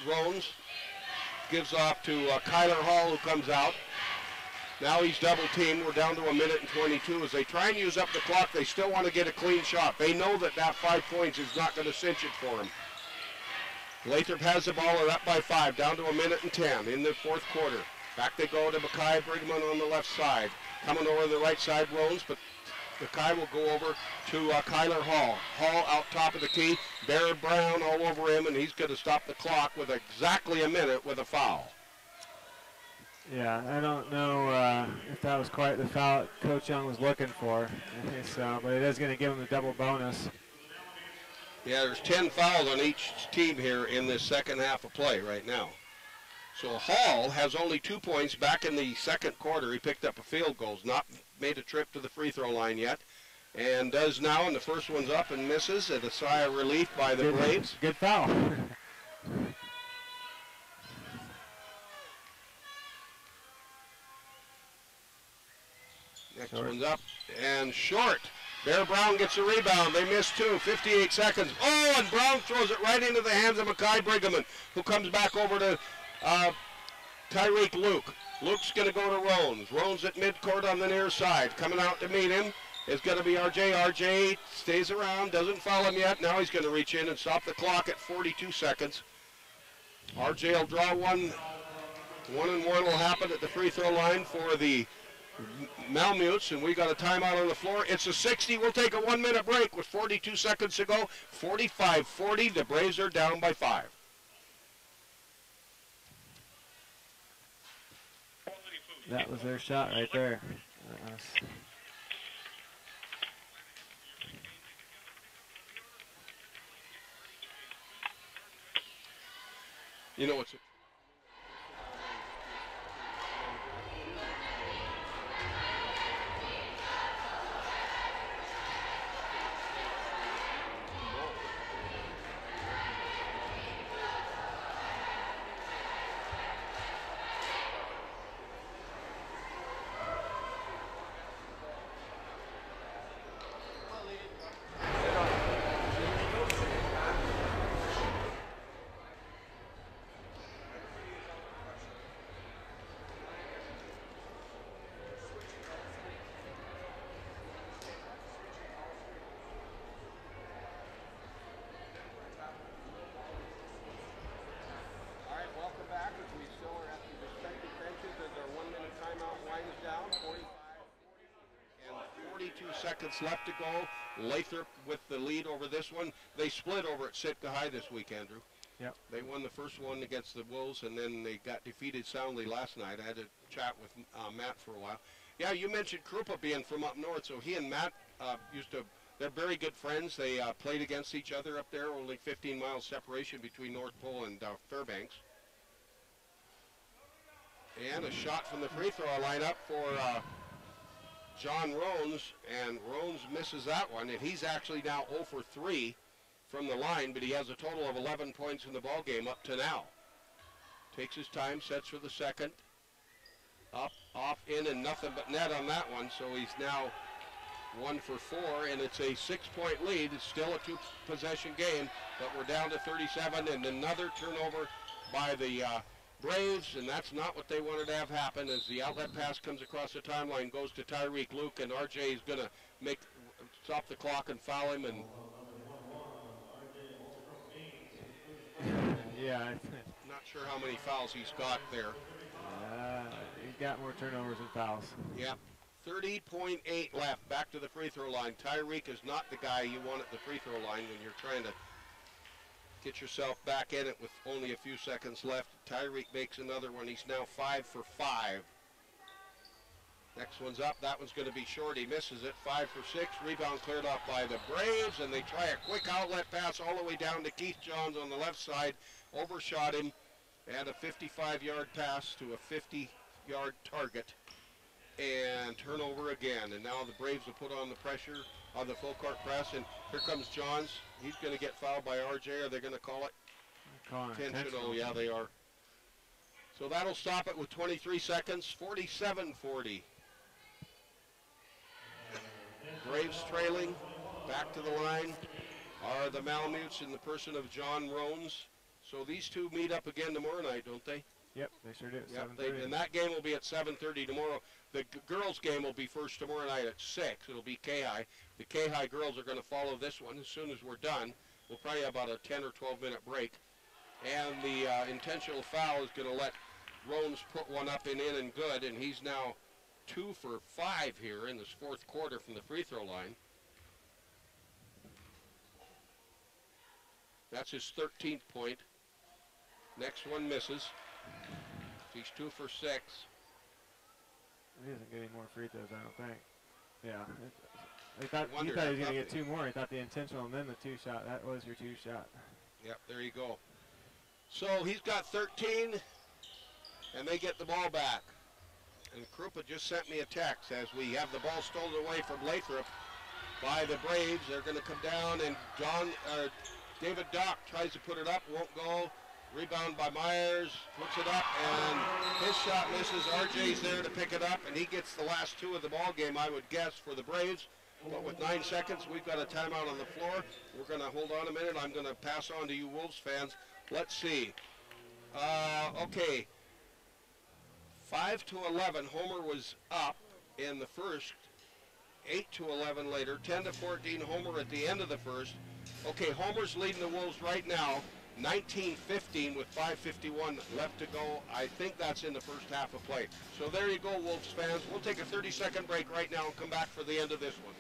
Rones gives off to Kyler Hall, who comes out. Now he's double teamed. We're down to 1:22. As they try and use up the clock, they still want to get a clean shot. They know that 5 points is not going to cinch it for them. Lathrop has the ball. They're up by 5, down to 1:10 in the fourth quarter. Back they go to Mackay Brigham on the left side. Coming over the right side, Rones, but Mackay will go over to Kyler Hall. Hall out top of the key. Bear Brown all over him, and he's going to stop the clock with exactly a minute with a foul. Yeah, I don't know if that was quite the foul Coach Young was looking for. But it is going to give him the double bonus. Yeah, there's 10 fouls on each team here in this second half of play right now. So Hall has only 2 points back in the second quarter. He picked up a field goal, not made a trip to the free throw line yet, and does now, and the first one's up and misses, and a sigh of relief by the Braves. Good foul. Next one's up and short. Bear Brown gets a rebound. They miss 2, 58 seconds. Oh, and Brown throws it right into the hands of Mackay Brigham, who comes back over to Tyreek Luke. Luke's going to go to Rones. Rones at midcourt on the near side. Coming out to meet him is going to be RJ. RJ stays around, doesn't foul him yet. Now he's going to reach in and stop the clock at 42 seconds. RJ will draw one. 1-1 will happen at the free throw line for the Malemutes, and we got a timeout on the floor. It's a 60. We'll take a 1-minute break with 42 seconds to go. 45-40. The Braves are down by 5. That was their shot right there. You know what's... seconds left to go. Lathrop with the lead over this one. They split over at Sitka High this week, Andrew. Yep. They won the first one against the Wolves, and then they got defeated soundly last night. I had a chat with Matt for a while. Yeah, you mentioned Krupa being from up north, so he and Matt they're very good friends. They played against each other up there, only 15 miles separation between North Pole and Fairbanks. And a shot from the free throw lineup for John Rones, and Rones misses that one, and he's actually now 0 for 3 from the line, but he has a total of 11 points in the ball game up to now. Takes his time, sets for the second. Up, off, in, and nothing but net on that one, so he's now 1 for 4, and it's a 6-point lead. It's still a 2-possession game, but we're down to 37, and another turnover by the Braves, and that's not what they wanted to have happen, as the outlet pass comes across the timeline, goes to Tyreek Luke, and RJ is going to stop the clock and foul him. And yeah, not sure how many fouls he's got there. He's got more turnovers than fouls. Yep. 30.8 left. Back to the free throw line. Tyreek is not the guy you want at the free throw line when you're trying to get yourself back in it with only a few seconds left. Tyreek makes another one. He's now 5 for 5. Next one's up. That one's going to be short. He misses it. 5 for 6. Rebound cleared off by the Braves, and they try a quick outlet pass all the way down to Keith Johns on the left side. Overshot him, and a 55-yard pass to a 50-yard target. And turnover again. And now the Braves will put on the pressure on the full court press, and here comes Johns. He's going to get fouled by RJ. Are they going to call it? Intentional. Yeah, they are. So that'll stop it with 23 seconds, 47-40. Braves trailing. Back to the line are the Malemutes in the person of John Rones. So these two meet up again tomorrow night, don't they? Yep, they sure do. Yep, and that game will be at 7:30 tomorrow. The girls' game will be first tomorrow night at 6. It'll be K-High. The K-High girls are going to follow this one as soon as we're done. We'll probably have about a 10 or 12-minute break. And the intentional foul is going to let Rones put one up and in and good, and he's now 2 for 5 here in this fourth quarter from the free throw line. That's his 13th point. Next one misses. He's 2 for 6. He isn't getting more free throws, I don't think. Yeah. He thought he was going to get 2 more. He thought the intentional and then the 2-shot. That was your 2-shot. Yep, there you go. So he's got 13, and they get the ball back. And Krupa just sent me a text as we have the ball stolen away from Lathrop by the Braves. They're going to come down, and David Dock tries to put it up, won't go. Rebound by Myers, puts it up, and his shot misses. RJ's there to pick it up, and he gets the last 2 of the ball game, I would guess, for the Braves. But with 9 seconds, we've got a timeout on the floor. We're going to hold on a minute. I'm going to pass on to you Wolves fans. Let's see. Okay. 5 to 11, Homer was up in the first. 8 to 11 later. 10 to 14, Homer at the end of the first. Okay, Homer's leading the Wolves right now. 19-15 with 5:51 left to go. I think that's in the first half of play. So there you go, Wolves fans. We'll take a 30-second break right now and come back for the end of this one.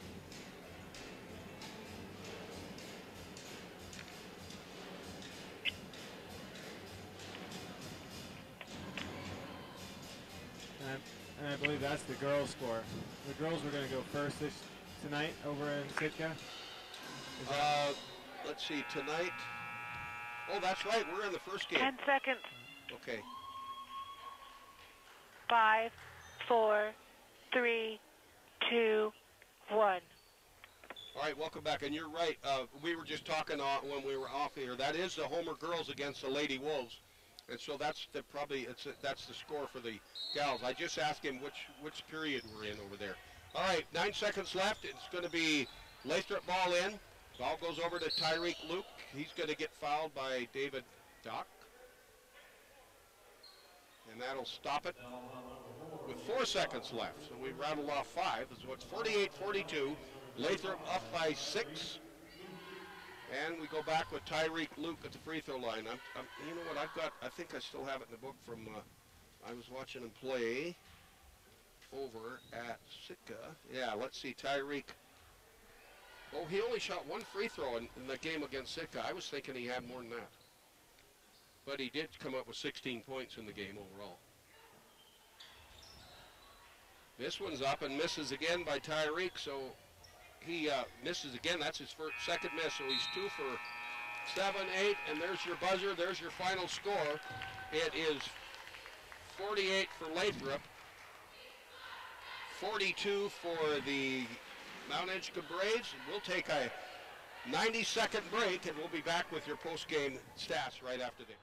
And I believe that's the girls' score. The girls were going to go first tonight over in Sitka. Let's see, tonight. Oh, that's right. We're in the first game. 10 seconds. Okay. 5, 4, 3, 2, 1. All right, welcome back. And you're right. We were just talking when we were off here. That is the Homer girls against the Lady Wolves, and so that's that's the score for the gals. I just asked him which period we're in over there. All right, 9 seconds left. It's going to be Lathrop ball in. Ball goes over to Tyreek Luke. He's going to get fouled by David Dock. And that'll stop it with 4 seconds left. So we rattled off 5. So it's 48-42. Lathrop up by 6. And we go back with Tyreek Luke at the free throw line. You know what, I think I still have it in the book from, I was watching him play over at Sitka. Yeah, let's see, Tyreek Oh, he only shot one free throw in the game against Sitka. I was thinking he had more than that. But he did come up with 16 points in the game overall. This one's up and misses again by Tyreek, so he misses again. That's his second miss, so he's 2 for 7, 8, and there's your buzzer. There's your final score. It is 48 for Lathrop, 42 for the Mt.Edgecumbe Braves. We'll take a 90-second break, and we'll be back with your post-game stats right after this.